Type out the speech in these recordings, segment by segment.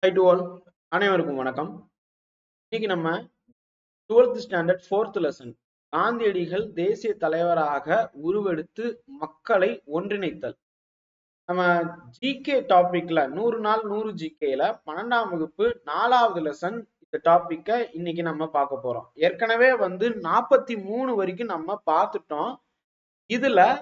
High to all, அனைவருக்கும் வணக்கம். இன்னைக்கு நம்ம 12th ஸ்டாண்டர்ட் 4th லெசன் காந்தியடிகள் தேசிய தலைவராக உருவெடுத்து மக்களை ஒன்றிணைத்தல். நம்ம ஜிகே டாபிக்ல 100 நாள் 100 ஜிகேல 12ஆம் வகுப்பு 4வது லெசன் இந்த டாபிக்கை இன்னைக்கு நம்ம பார்க்க போறோம். ஏற்கனவே 43 வரைக்கும் நம்ம பார்த்துட்டோம். இதுல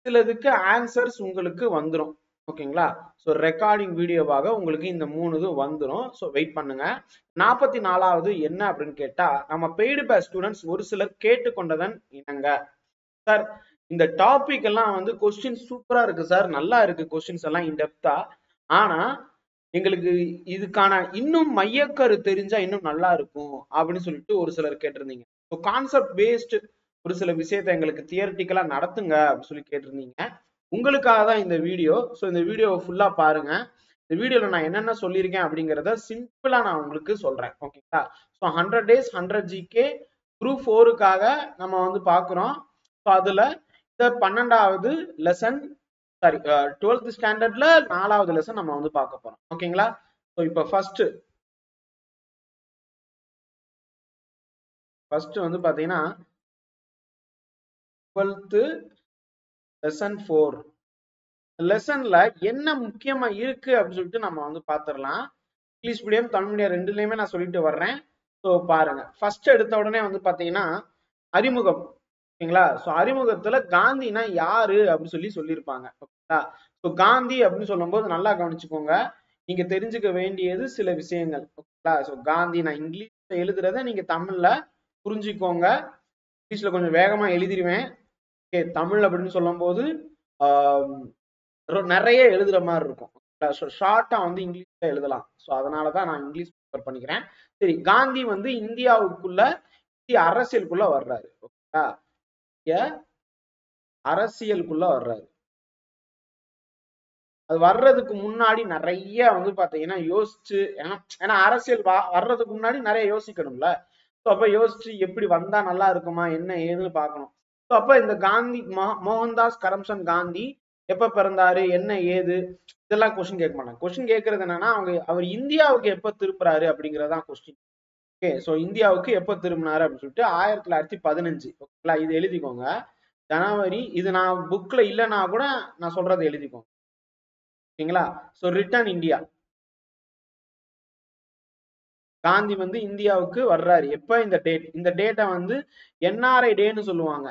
சிலதுக்கு ஆன்சர்ஸ் உங்களுக்கு வந்துடும். ஓகேங்களா? ஸோ ரெக்கார்டிங் வீடியோவாக உங்களுக்கு இந்த 3 இது வந்துடும். ஸோ வெயிட் பண்ணுங்க. 44வது என்ன அப்படின்னு கேட்டா, நம்ம பெய்டு பேட்ச் ஸ்டூடெண்ட்ஸ் ஒரு சிலர் கேட்டுக்கொண்டதன் இணங்க, சார் இந்த டாபிக் எல்லாம் கொஸ்டின் சூப்பரா இருக்கு சார், நல்லா இருக்கு கொஸ்டின்ஸ் எல்லாம் இன்டெப்தா, ஆனா எங்களுக்கு இதுக்கான இன்னும் மையக்கரு தெரிஞ்சா இன்னும் நல்லா இருக்கும் அப்படின்னு சொல்லிட்டு ஒரு சிலர் கேட்டிருந்தீங்க. ஸோ கான்செப்ட் பேஸ்ட் ஒரு சில விஷயத்த எங்களுக்கு தியரிட்டிக்கலா நடத்துங்க அப்படின்னு சொல்லி கேட்டிருந்தீங்க. உங்களுக்காக தான் இந்த வீடியோ. ஸோ இந்த வீடியோவை ஃபுல்லா பாருங்க. இந்த வீடியோல நான் என்னென்ன சொல்லியிருக்கேன் அப்படிங்கிறத சிம்பிளா நான் உங்களுக்கு சொல்றேன். ஓகேங்களா? ஸோ 100 days 100 GK குரூப் 4க்காக நம்ம பாக்குறோம். ஸோ அதுல இந்த 12வது லெசன், சாரி 12th ஸ்டாண்டர்ட்ல 4வது லெசன் நம்ம பார்க்க போறோம். ஓகேங்களா? ஸோ இப்போ ஃபர்ஸ்ட் பாத்தீங்கன்னா 12th லெசன் 4 லெசன்ல என்ன முக்கியமா இருக்கு அப்படின்னு சொல்லிட்டு நம்ம பாத்துரலாம். இங்கிலீஷ் மீடியம் தமிழ் மீடியம் ரெண்டுலயுமே நான் சொல்லிட்டு வர்றேன். ஸோ பாருங்க, ஃபர்ஸ்ட் எடுத்த உடனே பாத்தீங்கன்னா அறிமுகம். ஓகேங்களா? ஸோ அறிமுகத்துல காந்தினா யாரு அப்படின்னு சொல்லியிருப்பாங்க. ஓகேங்களா? ஸோ காந்தி அப்படின்னு சொல்லும் போது நல்லா கவனிச்சுக்கோங்க. நீங்க தெரிஞ்சுக்க வேண்டியது சில விஷயங்கள். ஓகேங்களா? ஸோ காந்தி நான் இங்கிலீஷ்ல எழுதுறத நீங்க தமிழ்ல புரிஞ்சுக்கோங்க. இங்கிலீஷ்ல கொஞ்சம் வேகமா எழுதிருவேன். ஓகே, தமிழ் அப்படின்னு சொல்லும் போது நிறைய எழுதுற மாதிரி இருக்கும். ஷார்ட்டா இங்கிலீஷ்ல எழுதலாம். ஸோ அதனாலதான் நான் இங்கிலீஷ் ப்ரிஃபர் பண்ணிக்கிறேன். சரி, காந்தி இந்தியாவுக்குள்ள அரசியலுக்குள்ள வர்றாரு. ஓகேங்களா? அரசியலுக்குள்ள வர்றாரு. அது வர்றதுக்கு முன்னாடி நிறைய பாத்தீங்கன்னா யோசிச்சு, ஏன்னா அரசியல் வர்றதுக்கு முன்னாடி நிறைய யோசிக்கணும்ல. ஸோ அப்ப யோசிச்சு எப்படி வந்தா நல்லா இருக்குமா என்ன ஏதுன்னு பார்க்கணும். ஸோ அப்ப இந்த காந்தி மோகன்தாஸ் கரம்சந்த் காந்தி எப்ப பிறந்தாரு என்ன ஏது இதெல்லாம் கொஸ்டின் கேட்க மாட்டாங்க. கொஸ்டின் கேட்கறது என்னன்னா, அவர் இந்தியாவுக்கு எப்ப திருப்புறாரு அப்படிங்கறதான் கொஸ்டின். ஓகே, ஸோ இந்தியாவுக்கு எப்ப திரும்பினாரு அப்படின்னு சொல்லிட்டு 1915. ஓகேங்களா? இது எழுதிக்கோங்க. ஜனவரி. இது நான் புக்ல இல்லைன்னா கூட நான் சொல்றதை எழுதிக்கோங்க. ஓகேங்களா? So return India. காந்தி இந்தியாவுக்கு வர்றாரு எப்ப, இந்த டேட். இந்த டேட்டை என்ஆர்ஐ டேன்னு சொல்லுவாங்க.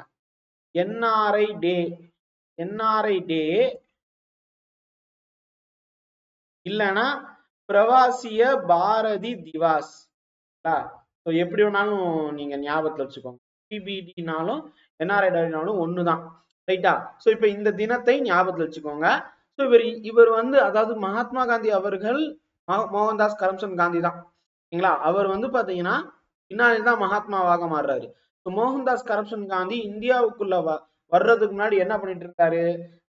என்ஆர்ஐ டே. என்ஆர்ஐ டே இல்லைன்னா பிரவாசிய பாரதி திவாஸ். எப்படி வேணாலும் நீங்க ஞாபகத்துல வச்சுக்கோங்க. பிபிடினாலும் என்ஆர்ஐ டேனாலும் ஒண்ணுதான். ரைட்டா? ஸோ இப்ப இந்த தினத்தை ஞாபகத்துல வச்சுக்கோங்க. ஸோ இவர் அதாவது மகாத்மா காந்தி அவர்கள் மோகன்தாஸ் கரம்சந்த் காந்தி தான். சரிங்களா? அவர் பாத்தீங்கன்னா பின்னாடி தான் மகாத்மாவாக மாறுறாரு. மோகன்தாஸ் கரம்சந்த் காந்தி இந்தியாவுக்குள்ள வர்றதுக்கு முன்னாடி என்ன பண்ணிட்டு இருந்தாரு?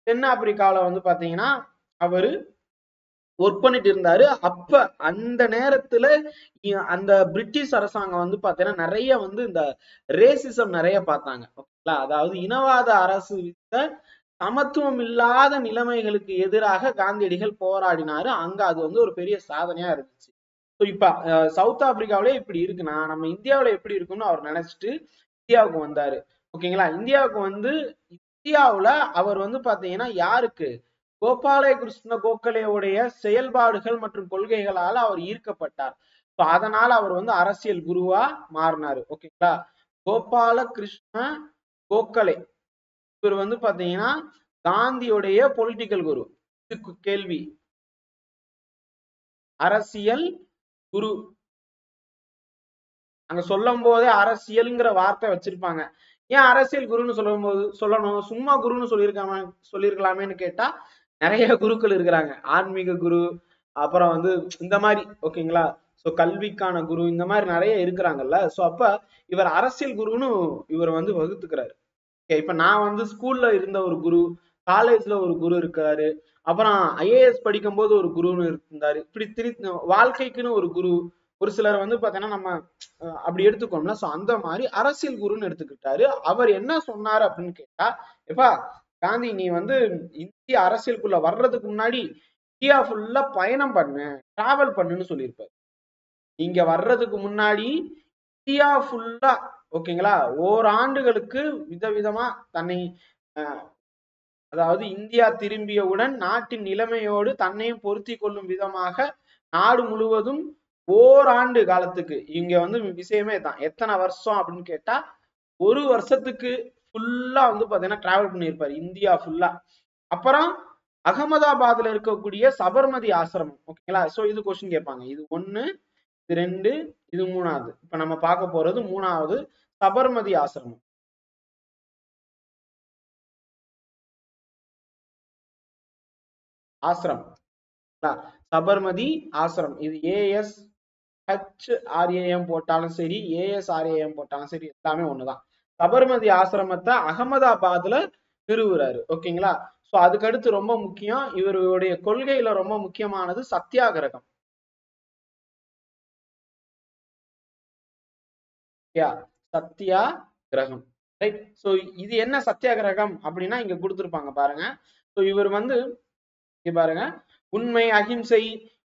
தென்னாப்பிரிக்காவில பாத்தீங்கன்னா அவரு ஒர்க் பண்ணிட்டு இருந்தாரு. அப்ப அந்த நேரத்துல அந்த பிரிட்டிஷ் அரசாங்கம் பாத்தீங்கன்னா நிறைய இந்த ரேசிசம் நிறைய பார்த்தாங்க. ஓகேங்களா? அதாவது இனவாத அரசு வித்த சமத்துவம் இல்லாத நிலைமைகளுக்கு எதிராக காந்தியடிகள் போராடினாரு. அங்க அது ஒரு பெரிய சாதனையா இருந்துச்சு. இப்ப சவுத் ஆப்பிரிக்காவிலே இப்படி இருக்குன்னா நம்ம இந்தியாவில எப்படி இருக்கும்னு அவர் நினைச்சிட்டு இந்தியாவுக்கு வந்தாரு. ஓகேங்களா? இந்தியாவுக்கு இந்தியாவுல அவர் பாத்தீங்கன்னா யாருக்கு, கோபாலகிருஷ்ண கோகலேவுடைய செயல்பாடுகள் மற்றும் கொள்கைகளால அவர் ஈர்க்கப்பட்டார். அதனால அவர் அரசியல் குருவா மாறினாரு. ஓகேங்களா? கோபாலகிருஷ்ண கோகலே இவர் பாத்தீங்கன்னா காந்தியுடைய பொலிட்டிக்கல் குரு. இதுக்கு கேள்வி, அரசியல் குரு. அங்க சொல்லும் போதே அரசியல்ங்கிற வார்த்தை வச்சிருப்பாங்க. ஏன் அரசியல் குருன்னு சொல்லணும், சும்மா குருன்னு சொல்லியிருக்கலாமேன்னு கேட்டா நிறைய குருக்கள் இருக்கிறாங்க. ஆன்மீக குரு, அப்புறம் இந்த மாதிரி. ஓகேங்களா? சோ கல்விக்கான குரு, இந்த மாதிரி நிறைய இருக்கிறாங்கல்ல. சோ அப்ப இவர் அரசியல் குருன்னு இவர் வகுத்துக்கிறாரு. இப்ப நான் ஸ்கூல்ல இருந்த ஒரு குரு, காலேஜ்ல ஒரு குரு இருக்காரு, அப்புறம் ஐஏஎஸ் படிக்கும் போது ஒரு குருன்னு இருந்தாரு. இப்படி வாழ்க்கைக்குன்னு ஒரு குரு. ஒரு சிலர் பாத்தீங்கன்னா நம்ம அப்படி எடுத்துக்கோம்ல. சோ அந்த மாதிரி அரசியல் குருன்னு எடுத்துக்கிட்டாரு. அவர் என்ன சொன்னாரு அப்படின்னு கேட்டா, எப்பா காந்தி நீ இந்திய அரசியலுக்குள்ள வர்றதுக்கு முன்னாடி இந்தியா ஃபுல்லா பயணம் பண்ணு, டிராவல் பண்ணுன்னு சொல்லியிருப்பாரு. நீங்க வர்றதுக்கு முன்னாடி இந்தியா ஃபுல்லா, ஓகேங்களா, ஓராண்டுகளுக்கு விதவிதமா தன்னை அதாவது இந்தியா திரும்பியவுடன் நாட்டின் நிலைமையோடு தன்னையும் பொருத்தி கொள்ளும் விதமாக நாடு முழுவதும் ஓராண்டு காலத்துக்கு, இங்க வந்து விஷயமே தான் எத்தனை வருஷம் அப்படின்னு கேட்டா, ஒரு வருஷத்துக்கு ஃபுல்லா வந்து பாத்தீங்கன்னா டிராவல் பண்ணியிருப்பாரு இந்தியா ஃபுல்லா. அப்புறம் அகமதாபாத்ல இருக்கக்கூடிய சபர்மதி ஆசிரமம், ஓகேங்களா. சோ இது கொஸ்டின் கேட்பாங்க. இது ஒண்ணு, இது ரெண்டு, இது மூணாவது. இப்ப நம்ம பார்க்க போறது மூணாவது, சபர்மதி ஆசிரமம். ஆசிரம், சபர்மதி ஆசிரம். இது ஏஎஸ் HRAM போட்டாலும் சரி, ASRAM போட்டாலும் சரி, எல்லாமே ஒண்ணுதான். சபர்மதி ஆசிரமத்தை அகமதாபாத்ல நிறுவுறாரு, ஓகேங்களா. சோ அதுக்கடுத்து ரொம்ப முக்கியம், இவருடைய கொள்கையில ரொம்ப முக்கியமானது சத்தியாகிரகம். சத்தியாகிரகம், ரைட். சோ இது என்ன சத்தியாகிரகம் அப்படின்னா இங்க கொடுத்திருப்பாங்க பாருங்க. சோ இவர் வந்து இங்க பாருங்க, உண்மை, அகிம்சை,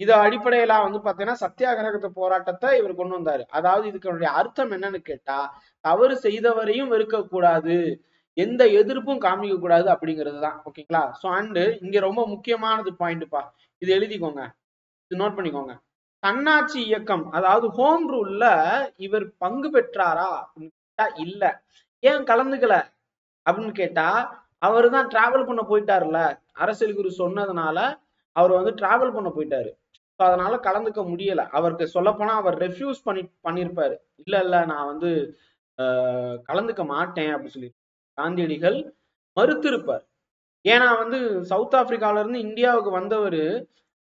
இது அடிப்படையில வந்து பாத்தீங்கன்னா சத்தியாகிரகத்தை போராட்டத்தை இவர் கொண்டு வந்தாரு. அதாவது இதுக்கு அர்த்தம் என்னன்னு கேட்டா, தவறு செய்தவரையும் வெறுக்க கூடாது, எந்த எதிர்ப்பும் காமிக்க கூடாது அப்படிங்கிறது தான், ஓகேங்களா. சோ அண்ட் இங்க ரொம்ப முக்கியமானது பாயிண்ட்பா, இது எழுதிக்கோங்க, இது நோட் பண்ணிக்கோங்க. தன்னாட்சி இயக்கம், அதாவது ஹோம் ரூல்ல இவர் பங்கு பெற்றாரா அப்படின்னு கேட்டா இல்ல. ஏன் கலந்துக்கல அப்படின்னு கேட்டா, அவரு தான் டிராவல் பண்ண போயிட்டாருல, அரசியல் குரு சொன்னதுனால அவர் வந்து டிராவல் பண்ண போயிட்டாரு. அதனால கலந்துக்க முடியல. அவருக்கு சொல்ல போனா அவர் ரெஃப்யூஸ் பண்ணிருப்பாரு. இல்ல இல்ல நான் வந்து கலந்துக்க மாட்டேன் அப்படின்னு சொல்லி காந்தியடிகள் மறுத்திருப்பார். ஏன்னா வந்து சவுத் ஆப்பிரிக்கால இருந்து இந்தியாவுக்கு வந்தவர்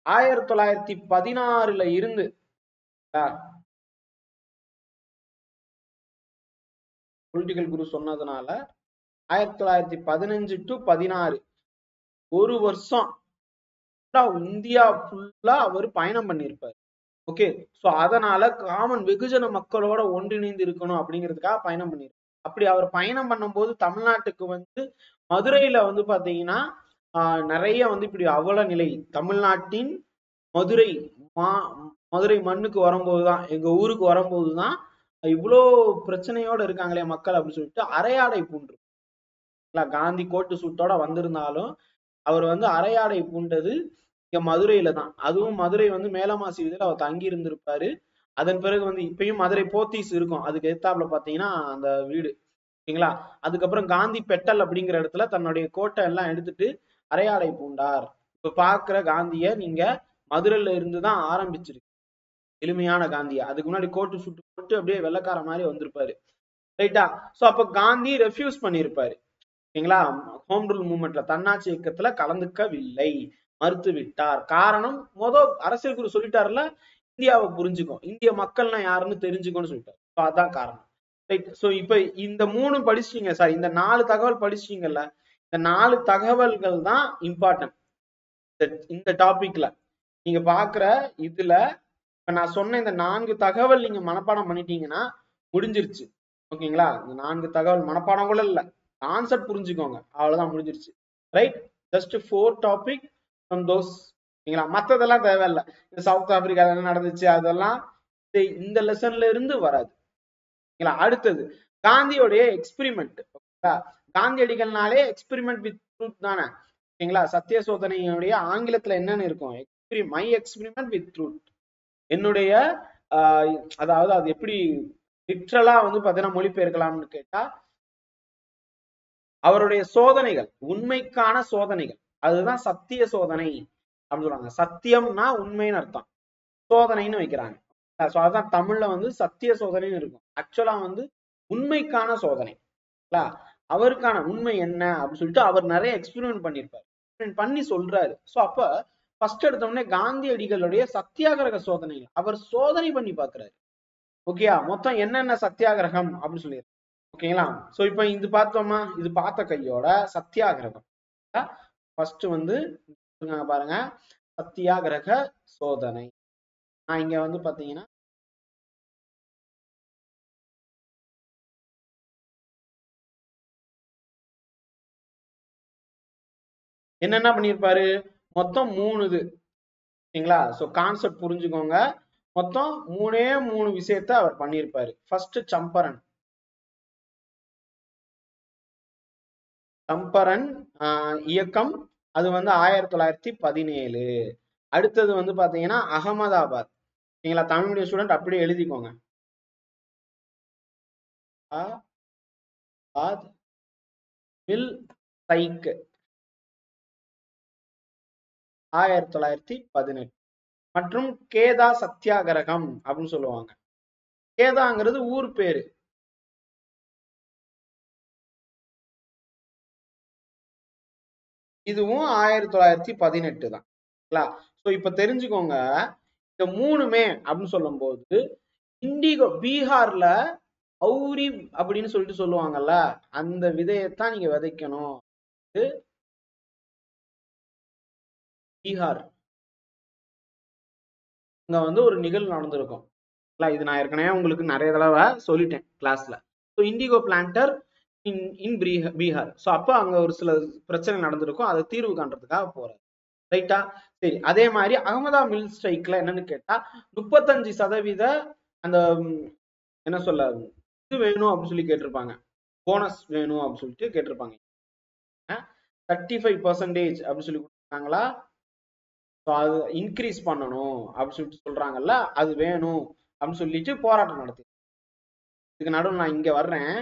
1916 இருந்து பொலிட்டிக்கல் குரு சொன்னதுனால 1915 டு 16 ஒரு வருஷம் இந்தியா ஃபுல்லா அவர் பயணம் பண்ணியிருப்பார். ஓகே. சோ அதனால காமன் வெகுஜன மக்களோட ஒன்றிணைந்து இருக்கணும் அப்படிங்கிறதுக்காக பயணம் பண்ணிருப்பார். அப்படி அவர் பயணம் பண்ணும்போது தமிழ்நாட்டுக்கு வந்து மதுரையில வந்து பாத்தீங்கன்னா நிறைய வந்து இப்படி அவல நிலை, தமிழ்நாட்டின் மதுரை மா மதுரை மண்ணுக்கு வரும்போதுதான், எங்க ஊருக்கு வரும்போதுதான் இவ்வளோ பிரச்சனையோட இருக்காங்களே மக்கள் அப்படின்னு சொல்லிட்டு அரையாடை பூண்டு, காந்தி கோட்டு சூட்டோட வந்திருந்தாலும் அவர் வந்து அரையாடை பூண்டது இங்க மதுரையில தான். அதுவும் மதுரை வந்து மேலமாசி வீதியில அவர் தங்கி இருந்திருப்பாரு. அதன் பிறகு வந்து இப்பயும் மதுரை போத்தீஸ் இருக்கும், அதுக்கு எதிர்த்தாப்புல பாத்தீங்கன்னா அந்த வீடு, ஓகேங்களா. அதுக்கப்புறம் காந்தி பெட்டல் அப்படிங்கிற இடத்துல தன்னுடைய கோட்டை எல்லாம் எடுத்துட்டு அரையாடை பூண்டார். இப்ப பாக்குற காந்திய நீங்க மதுரையில இருந்துதான் ஆரம்பிச்சிருக்கு, எளிமையான காந்தியா. அதுக்கு முன்னாடி கோட்டு சுட்டு போட்டு அப்படியே வெள்ளக்கார மாதிரி வந்திருப்பாரு, ரைட்டா. சோ அப்ப காந்தி ரெஃப்யூஸ் பண்ணிருப்பாரு, ஓகேங்களா. ஹோம் ரூல் மூவ்மெண்ட்ல, தன்னாட்சி இயக்கத்துல கலந்துக்கவில்லை, மறுத்து விட்டார். காரணம், அரசியல் குரு சொல்லிட்டாருல, இந்தியாவை புரிஞ்சுக்கும், இந்திய மக்கள்னா யாருன்னு தெரிஞ்சுக்கோன்னு சொல்லிட்டாரு. அதான் காரணம், ரைட். சோ இப்ப இந்த மூணு படிச்சிட்டீங்க சார், இந்த 4 தகவல் படிச்சிட்டீங்கல்ல, இந்த 4 தகவல்கள் தான் இம்பார்ட்டன்ட் இந்த டாபிக்ல. நீங்க பாக்குற இதுல இப்ப நான் சொன்ன இந்த 4 தகவல் நீங்க மனப்பாடம் பண்ணிட்டீங்கன்னா முடிஞ்சிருச்சு, ஓகேங்களா. இந்த 4 தகவல் மனப்பாடம் கூட இல்ல, கான்செப்ட் புரிஞ்சுக்கோங்க, அவ்வளவுதான், முடிஞ்சிருச்சு, right. Just 4 topic from those, ஓகேங்களா. மத்ததெல்லாம் தேவையில்லை. இந்த சவுத் ஆப்பிரிக்கால என்ன நடந்துச்சு அதெல்லாம் இந்த லெசன்ல இருந்து வராது, ஓகேங்களா. அடுத்தது காந்தியோடைய எக்ஸ்பிரிமெண்ட், ஓகேங்களா. காந்தியடிகள்னாலே எக்ஸ்பிரிமெண்ட் வித் ட்ரூத் தானே, ஓகேங்களா. சத்திய சோதனையுடைய ஆங்கிலத்துல என்னன்னு இருக்கும், மை எக்ஸ்பிரிமெண்ட் வித் ட்ரூத். என்னுடைய அதாவது அது எப்படி லிட்ரலா வந்து பாத்தீங்கன்னா மொழிபெயர்க்கலாம்னு கேட்டா, அவருடைய சோதனைகள் உண்மைக்கான சோதனைகள், அதுதான் சத்திய சோதனை அப்படின்னு சொல்றாங்க. சத்தியம்னா உண்மைன்னு அர்த்தம், சோதனைன்னு வைக்கிறாங்க. அதான் தமிழ்ல வந்து சத்திய சோதனைன்னு இருக்கும், ஆக்சுவலா வந்து உண்மைக்கான சோதனை, அவருக்கான உண்மை என்ன அப்படின்னு சொல்லிட்டு அவர் நிறைய எக்ஸ்பெரிமெண்ட் பண்ணியிருப்பாரு, பண்ணி சொல்றாரு. சோ அப்ப ஃபர்ஸ்ட் எடுத்த உடனே காந்தியடிகளுடைய சத்தியாகிரக சோதனை அவர் சோதனை பண்ணி பாக்குறாரு, ஓகேயா. மொத்தம் என்னென்ன சத்தியாகிரகம் அப்படின்னு சொல்லி, ஓகேங்களா. சோ இப்ப இது பார்த்தோமா, இது பார்த்த கையோட சத்தியாகிரகம் ஃபர்ஸ்ட் வந்து பாருங்க, சத்தியாகிரக சோதனை. நான் இங்க வந்து பாத்தீங்கன்னா என்னென்ன பண்ணிருப்பாரு, மொத்தம் 3 இது, ஓகேங்களா? சோ கான்செப்ட் புரிஞ்சுக்கோங்க. மொத்தம் 3 விஷயத்த அவர் பண்ணியிருப்பாரு. ஃபர்ஸ்ட் சம்பரன் இயக்கம், அது வந்து 1917. அடுத்தது வந்து பாத்தீங்கன்னா அகமதாபாத். நீங்களா தமிழ் மீடியம் ஸ்டூடெண்ட் அப்படியே எழுதிக்கோங்க. மில் சைக்கு 1918 மற்றும் கேதா சத்தியாகிரகம் அப்படின்னு சொல்லுவாங்க. கேதாங்கிறது ஊர் பேரு. இதுவும் 1918 தான். சோ இப்ப தெரிஞ்சுக்கோங்க, இந்த மூணுமே அப்படின்னு சொல்லும் போது இண்டிகோ பீகார்ல அவுரி அப்படின்னு சொல்லிட்டு சொல்லுவாங்கல்ல, அந்த விதையத்தான் நீங்க விதைக்கணும். பீகார் இங்க வந்து ஒரு நிகழ்வு நடந்திருக்கும். இது நான் ஏற்கனவே உங்களுக்கு நிறைய தடவை சொல்லிட்டேன் கிளாஸ்ல. ஸோ இண்டிகோ பிளான்டர் இன் பீகார். ஸோ அப்போ அங்க ஒரு சில பிரச்சனை நடந்திருக்கும், அதை தீர்வு காண்றதுக்காக போறாரு. ரைட்டா? சரி, அதே மாதிரி அகமதா மில் ஸ்ட்ரைக்ல என்னன்னு கேட்டா 35% அந்த என்ன சொல்ல இது வேணும் அப்படின்னு சொல்லி கேட்டிருப்பாங்க, போனஸ் வேணும் அப்படின்னு சொல்லிட்டு கேட்டிருப்பாங்க. 35% அப்படின்னு சொல்லி கொடுத்தாங்களா? அது இன்க்ரீஸ் பண்ணணும் அப்படின்னு சொல்லிட்டு சொல்றாங்கல்ல, அது வேணும் அப்படின்னு சொல்லிட்டு போராட்டம் நடத்தி. இதுக்கு நடுவில் நான் இங்க வர்றேன்.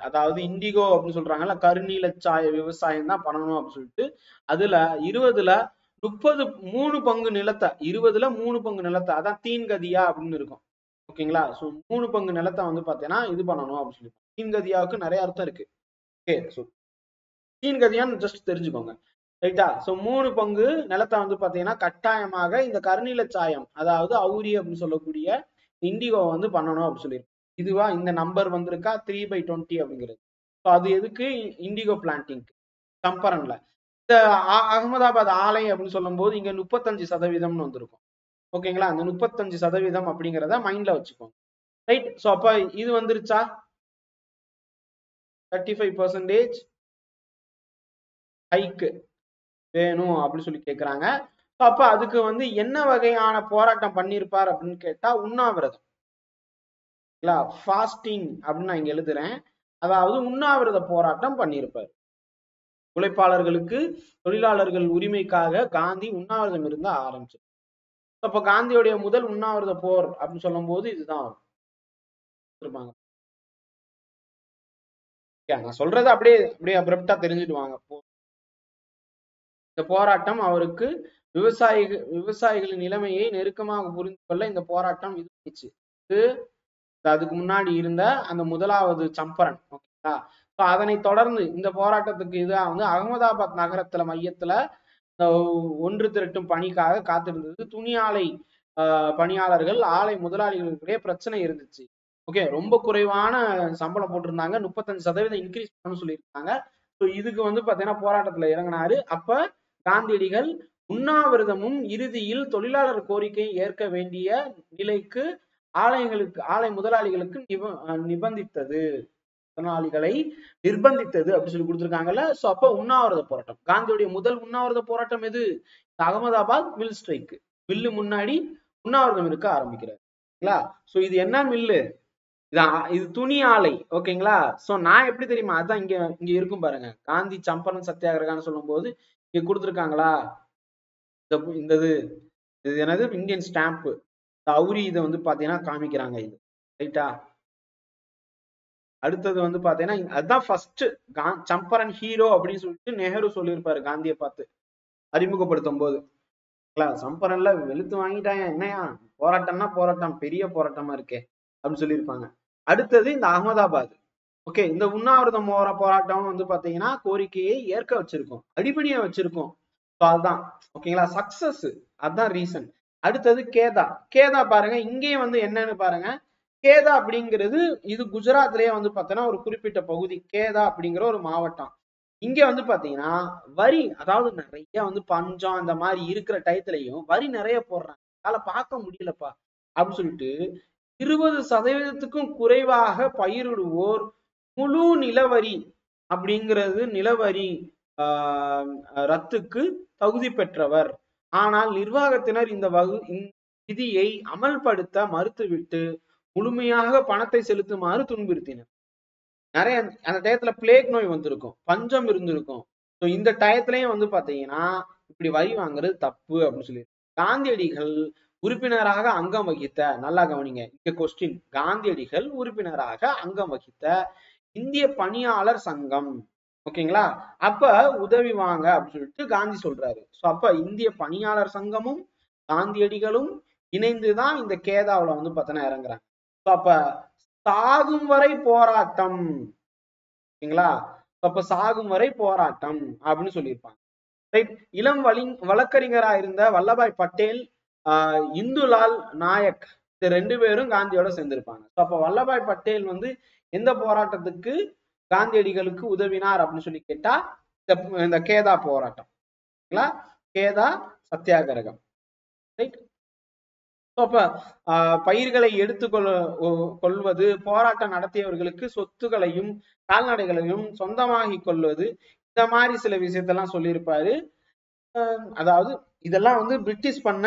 அதாவது இண்டிகோ அப்படின்னு சொல்றாங்கல்ல, கருநீலச்சாய விவசாயம் தான் பண்ணணும் அப்படின்னு சொல்லிட்டு அதுல 20ல 3 பங்கு நிலத்தை 20ல 3 பங்கு நிலத்தை, அதான் தீன்கதியா அப்படின்னு இருக்கும். ஓகேங்களா? சோ 3 பங்கு நிலத்தை வந்து பாத்தீங்கன்னா இது பண்ணணும் அப்படின்னு சொல்லி. தீன்கதியாவுக்கு நிறைய அர்த்தம் இருக்கு. ஓகே, சோ தீன்கதியான்னு ஜஸ்ட் தெரிஞ்சுக்கோங்க. ரைட்டா? சோ 3 பங்கு நிலத்தை வந்து பாத்தீங்கன்னா கட்டாயமாக இந்த கருநீலச்சாயம், அதாவது அவுரி அப்படின்னு சொல்லக்கூடிய இண்டிகோ வந்து பண்ணணும் அப்படின்னு சொல்லி. இதுவா இந்த நம்பர் வந்திருக்கா 3/20 அப்படிங்கிறது. அது எதுக்கு? இண்டிகோ பிளான்டிங் சம்பரன்ல. இந்த அகமதாபாத் ஆலை அப்படின்னு சொல்லும் போது இங்க 35% வந்திருக்கும். ஓகேங்களா? அந்த 35% அப்படிங்கிறத மைண்ட்ல வச்சுக்கோங்க. ரைட்? சோ அப்ப இது வந்துருச்சா? 35% ஹைக்கு வேணும் அப்படின்னு சொல்லி கேக்குறாங்க. அப்ப அதுக்கு வந்து என்ன வகையான போராட்டம் பண்ணிருப்பார் அப்படின்னு கேட்டா உண்ணாவிரதம். ஃபாஸ்டிங் அப்படின்னு நான் இங்க எழுதுறேன். அதாவது உண்ணாவிரத போராட்டம் பண்ணியிருப்பார். உழைப்பாளர்களுக்கு, தொழிலாளர்கள் உரிமைக்காக காந்தி உண்ணாவிரதம் இருந்த ஆரம்பிச்சு. அப்ப காந்தியுடைய முதல் உண்ணாவிரத போர் அப்படின்னு சொல்லும் போது இதுதான் இருப்பாங்க. நான் சொல்றது அப்படியே அப்படியே அப்ரப்டா தெரிஞ்சுட்டு வாங்க. இந்த போராட்டம் அவருக்கு விவசாயிகளின் நிலைமையை நெருக்கமாக புரிந்து கொள்ள இந்த போராட்டம் இருந்துச்சு. அதுக்கு முன்னாடி இருந்த அந்த முதலாவது சம்பரன். ஓகேங்களா? அதனை தொடர்ந்து இந்த போராட்டத்துக்கு இதாக வந்து அகமதாபாத் நகரத்துல மையத்துல ஒன்று திரட்டும் பணிக்காக காத்திருந்தது துணி ஆலை பணியாளர்கள், ஆலை முதலாளிகளுடைய பிரச்சனை இருந்துச்சு. ஓகே, ரொம்ப குறைவான சம்பளம் போட்டிருந்தாங்க, 35% இன்க்ரீஸ் பண்ணணும்னு சொல்லியிருக்காங்க. ஸோ இதுக்கு வந்து பாத்தீங்கன்னா போராட்டத்துல இறங்கினாரு. அப்ப காந்தியடிகள் உண்ணாவிரதமும் இறுதியில் தொழிலாளர் கோரிக்கையை ஏற்க வேண்டிய நிலைக்கு ஆலை முதலாளிகளுக்கு நிபந்தித்தது, முதலாளிகளை நிர்பந்தித்தது அப்படின்னு சொல்லி கொடுத்திருக்காங்கல்ல. சோ அப்ப உண்ணாவிரத போராட்டம், காந்தியுடைய முதல் உண்ணாவிரத போராட்டம் எது? Ahmedabad mill strike. மில்லு முன்னாடி உண்ணாவிரதம் இருக்க ஆரம்பிக்கிறார். சோ இது என்ன மில்லு? இது துணி ஆலை. ஓகேங்களா? சோ நான் எப்படி தெரியுமா, அதான் இங்க இங்க இருக்கும் பாருங்க, காந்தி சம்பரன் சத்தியாகிரகான்னு சொல்லும் போது இங்க கொடுத்துருக்காங்களா இந்த இது என்னது இந்தியன் ஸ்டாம்ப் அவுரி, இதை வந்து பாத்தீங்கன்னா காமிக்கிறாங்க இது. ரைட்டா? அடுத்தது வந்து பாத்தீங்கன்னா அதுதான் ஃபர்ஸ்ட் சம்பரன் ஹீரோ அப்படின்னு சொல்லிட்டு நெஹ்ரு சொல்லியிருப்பாரு காந்தியை பார்த்து அறிமுகப்படுத்தும் போது. சம்பரன்ல வெளுத்து வாங்கிட்டாங்க, என்னையா போராட்டம்னா போராட்டம், பெரிய போராட்டமா இருக்கே அப்படின்னு சொல்லியிருப்பாங்க. அடுத்தது இந்த அகமதாபாத். ஓகே, இந்த உண்ணாவிரதம் போராட்டம் வந்து பாத்தீங்கன்னா கோரிக்கையை ஏற்க வச்சிருக்கோம், அடிப்படையா வச்சிருக்கோம். அதுதான் ஓகேங்களா, சக்சஸ். அதுதான் ரீசன். அடுத்தது கேதா. கேதா பாருங்க, இங்கேயும் வந்து என்னன்னு பாருங்க, கேதா அப்படிங்கிறது இது குஜராத்லயே வந்து பாத்தீங்கன்னா ஒரு குறிப்பிட்ட பகுதி, கேதா அப்படிங்கிற ஒரு மாவட்டம். இங்க வந்து பாத்தீங்கன்னா வரி, அதாவது நிறைய வந்து பஞ்சம் அந்த மாதிரி இருக்கிற டயத்துலயும் வரி நிறைய போடுறாங்க, அதனால பார்க்க முடியலப்பா அப்படின்னு சொல்லிட்டு 20%க்கும் குறைவாக பயிரிடுவோர் முழு நிலவரி அப்படிங்கிறது நிலவரி ரத்துக்கு தகுதி பெற்றவர் ஆனால் நிர்வாகத்தினர் இந்த விதியை அமல்படுத்த மறுத்துவிட்டு முழுமையாக பணத்தை செலுத்துமாறு துன்புறுத்தினர். நிறைய அந்த டயத்துல பிளேக் நோய் வந்திருக்கும், பஞ்சம் இருந்திருக்கும். ஸோ இந்த டயத்துலயும் வந்து பாத்தீங்கன்னா இப்படி வரி வாங்குறது தப்பு அப்படின்னு சொல்லி காந்தியடிகள் உறுப்பினராக அங்கம் வகித்த, நல்லா கவனிங்க இங்க கொஸ்டின், காந்தியடிகள் உறுப்பினராக அங்கம் வகித்த இந்திய பணியாளர் சங்கம், ஓகேங்களா, அப்ப உதவி வாங்க அப்படின்னு சொல்லிட்டு காந்தி சொல்றாரு. ஸோ அப்ப இந்திய பணியாளர் சங்கமும் காந்தியடிகளும் இணைந்துதான் இந்த கேதாவுல வந்து பார்த்தோன்னா இறங்குறாங்க. ஸோ அப்ப சாகும் வரை போராட்டம், ஓகேங்களா, அப்ப சாகும் வரை போராட்டம் அப்படின்னு சொல்லியிருப்பாங்க. இளம் வழக்கறிஞராக இருந்த வல்லபாய் பட்டேல், இந்துலால் நாயக், இந்த ரெண்டு பேரும் காந்தியோட சேர்ந்திருப்பாங்க. அப்ப வல்லபாய் பட்டேல் வந்து எந்த போராட்டத்துக்கு காந்தியடிகளுக்கு உதவினார் அப்படின்னு சொல்லி கேட்டா இந்த கேதா போராட்டம், கேதா சத்தியாகிரகம். ரைட். அப்ப பயிர்களை கொள்வது, போராட்டம் நடத்தியவர்களுக்கு சொத்துக்களையும் கால்நடைகளையும் சொந்தமாகி கொள்வது, இந்த மாதிரி சில விஷயத்தெல்லாம் சொல்லியிருப்பாரு. அதாவது இதெல்லாம் வந்து பிரிட்டிஷ் பண்ண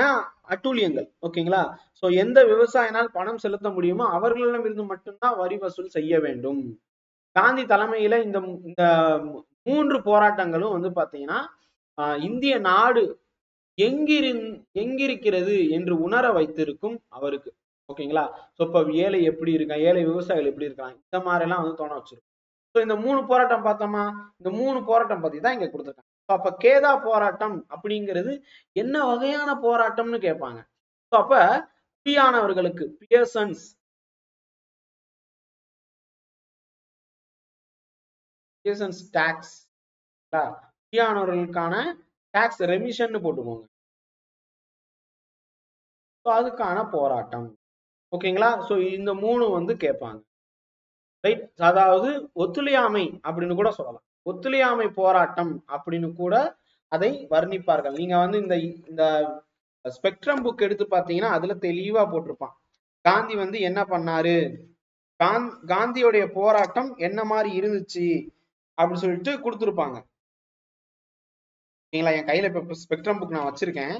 அட்டூழியங்கள், ஓகேங்களா. சோ எந்த விவசாயினால் பணம் செலுத்த முடியுமோ அவர்களிடமிருந்து மட்டும்தான் வரி வசூல் செய்ய வேண்டும். காந்தி தலைமையில இந்த 3 போராட்டங்களும் வந்து பாத்தீங்கன்னா இந்திய நாடு எங்கிருக்கிறது என்று உணர வைத்திருக்கும் அவருக்கு, ஓகேங்களா. சோ இப்ப ஏழை எப்படி இருக்கான், ஏழை விவசாயிகள் எப்படி இருக்காங்க, இந்த மாதிரி எல்லாம் வந்து தோண வச்சிருக்கும். ஸோ இந்த 3 போராட்டம் பார்த்தோமா, இந்த 3 போராட்டம் பத்தி தான் இங்க கொடுத்துருக்காங்க. அப்ப கேதா போராட்டம் அப்படிங்கிறது என்ன வகையான போராட்டம்னு கேட்பாங்க. அப்ப குடியானவர்களுக்கு பியர்சன்ஸ் டாக்ஸ், குடியானவர்களுக்கான டாக்ஸ் ரெமிஷன் போட்டுக்கோங்க, அதுக்கான போராட்டம், ஓகேங்களா. சோ இந்த 3 வந்து கேட்பாங்க. ரைட். அதாவது ஒத்துழையாமை அப்படின்னு கூட சொல்லலாம், ஒத்துழையாமை போராட்டம் அப்படின்னு கூட அதை வர்ணிப்பார்கள். நீங்க வந்து இந்த ஸ்பெக்ட்ரம் புக் எடுத்து பாத்தீங்கன்னா அதுல தெளிவா போட்டிருப்பான் காந்தி வந்து என்ன பண்ணாரு, காந்தியோடைய போராட்டம் என்ன மாதிரி இருந்துச்சு அப்படின்னு சொல்லிட்டு கொடுத்துருப்பாங்க. ஓகேங்களா. என் கையில இப்ப ஸ்பெக்ட்ரம் புக் நான் வச்சிருக்கேன்.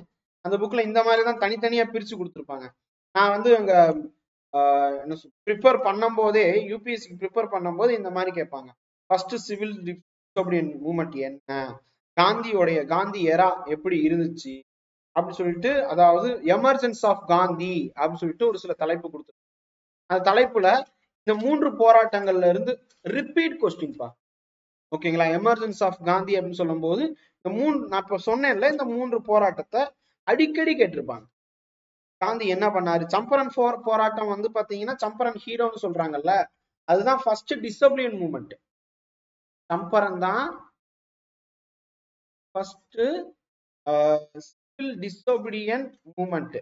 அந்த புக்ல இந்த மாதிரி தான் தனித்தனியா பிரிச்சு கொடுத்துருப்பாங்க. நான் வந்து அங்க ப்ரிப்பேர் பண்ணும் போதே, யூபிஎஸ்சி ப்ரிப்பேர் பண்ணும் போது இந்த மாதிரி கேட்பாங்க. ஃபர்ஸ்ட் சிவில் டிசோபிடியன்ட் மூவ்மெண்ட் என்ன, காந்தி எரா எப்படி இருந்துச்சு அப்படின்னு சொல்லிட்டு, அதாவது எமர்ஜென்ஸ் ஆஃப் காந்தி அப்படின்னு சொல்லிட்டு ஒரு சில தலைப்பு கொடுத்துருக்காங்க. அந்த தலைப்புல இந்த 3 போராட்டங்கள்ல இருந்து ரிப்பீட் கொஸ்டின் பா, ஓகேங்களா. எமர்ஜென்ஸ் ஆஃப் காந்தி அப்படின்னு சொல்லும் போது இந்த 3 நான் இப்ப சொன்னேன்ல, இந்த 3 போராட்டத்தை அடிக்கடி கேட்டிருப்பாங்க. காந்தி என்ன பண்ணாரு, சம்பரன் போராட்டம் வந்து பாத்தீங்கன்னா சம்பரன் ஹீரோன்னு சொல்றாங்கல்ல, அதுதான் ஃபர்ஸ்ட் டிசோபிடியன்ட் மூவ்மெண்ட். சம்பரன் தான் ஃபர்ஸ்ட் சிவில் டிசோபிடியன்ட் மூவ்மெண்ட்.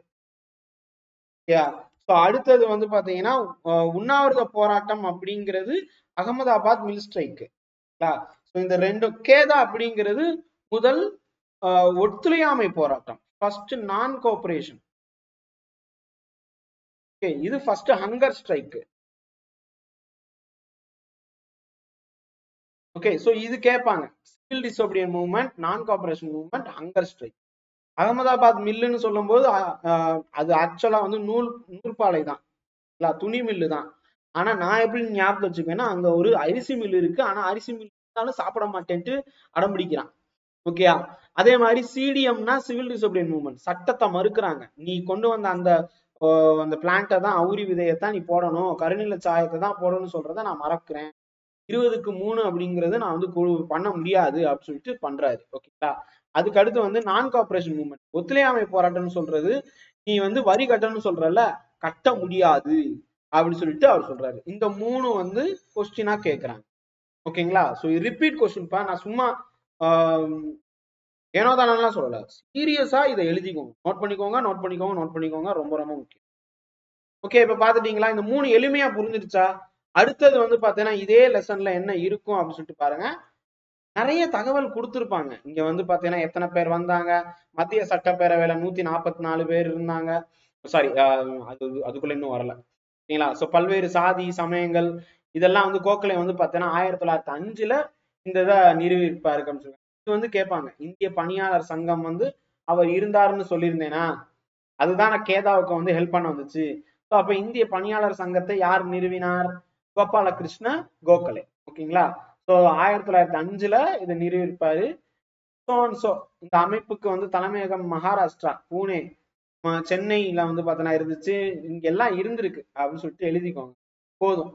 அடுத்தது வந்து பாத்தீங்கன்னா உண்ணாவிரத போராட்டம் அப்படிங்கிறது அகமதாபாத் மில் ஸ்ட்ரைக். இந்த ரெண்டு. கேதா அப்படிங்கிறது முதல் ஒத்துழையாமை போராட்டம், ஃபர்ஸ்ட் நான் கோஆபரேஷன். இது first hunger strike. Okay, so இது கேட்பாங்க, civil disobedient movement, non cooperation movement, hunger strike. Ahmedabad மில்லுன்னு சொல்லும் போது அது ஆக்சுவலா வந்து நூற்பாலை தான், துணி மில்லு தான். ஆனா நான் எப்படி ஞாபகம் வச்சுக்கேன்னா, அங்க ஒரு அரிசி மில் இருக்கு, ஆனா அரிசி மில் இருந்தாலும் சாப்பிட மாட்டேன்ட்டு அடம்பிடிக்கிறான். ஓகே, அதே மாதிரி சிடிஎம்னா சிவில் டிசோபிடியன்ட் மூவ்மெண்ட், சட்டத்தை மறுக்கிறாங்க. நீ கொண்டு வந்த அந்த பிளான்ட்டை தான், அவுரி விதையத்தான் நீ போடணும், கருநில சாயத்தை தான் போடணும்னு சொல்றதை நான் மறக்கிறேன், 20க்கு 3 அப்படிங்கறது நான் வந்து பண்ண முடியாது அப்படின்னு சொல்லிட்டு பண்றாரு. ஓகேங்களா. அதுக்கு அடுத்து வந்து நான் கோஆபரேஷன் மூவ்மெண்ட், ஒத்துழையாமை போராட்டம்னு சொல்றது, நீ வந்து வரி கட்டணும்னு சொல்றல, கட்ட முடியாது அப்படின்னு சொல்லிட்டு அவர் சொல்றாரு. இந்த 3 வந்து கொஸ்டினா கேட்கிறாங்க. ஓகேங்களா. சோ ரிப்பீட் கொஸ்டின் பா, நான் சும்மா ஏனோதானெல்லாம் சொல்லல, சீரியஸா இதை எழுதிக்கோங்க, நோட் பண்ணிக்கோங்க, ரொம்ப ரொம்ப முக்கியம். ஓகே, இப்ப பாத்துட்டீங்களா, இந்த 3 எளிமையா புரிஞ்சிருச்சா? அடுத்தது வந்து பாத்தீங்கன்னா இதே லெசன்ல என்ன இருக்கும் அப்படின்னு சொல்லிட்டு பாருங்க. நிறைய தகவல் கொடுத்திருப்பாங்க. இங்க வந்து பாத்தீங்கன்னா எத்தனை பேர் வந்தாங்க, மத்திய சட்டப்பேரவையில 144 பேர் இருந்தாங்க, சாரி அதுக்குள்ள இன்னும் வரல, சரிங்களா. சோ பல்வேறு சாதி சமயங்கள் இதெல்லாம் வந்து கோகலே வந்து பாத்தீங்கன்னா 1905 இந்த இதை நிறுவியிருப்பாரு. இது வந்து கேட்பாங்க, இந்திய பணியாளர் சங்கம் வந்து அவர் இருந்தாருன்னு சொல்லியிருந்தேனா, அதுதான் நான் கேதாவுக்கு வந்து ஹெல்ப் பண்ண வந்துச்சு. ஸோ அப்ப இந்திய பணியாளர் சங்கத்தை யார் நிறுவினார்? கோபாலகிருஷ்ண கோகலே. ஓகேங்களா? ஸோ 1905ல இதை நிறுவியிருப்பாரு. ஸோ இந்த அமைப்புக்கு வந்து தலைமையகம் மகாராஷ்டிரா, பூனே, சென்னையில வந்து பார்த்தோன்னா இருந்துச்சு. இங்க எல்லாம் இருந்திருக்கு அப்படின்னு சொல்லிட்டு எழுதிக்கோங்க போதும்.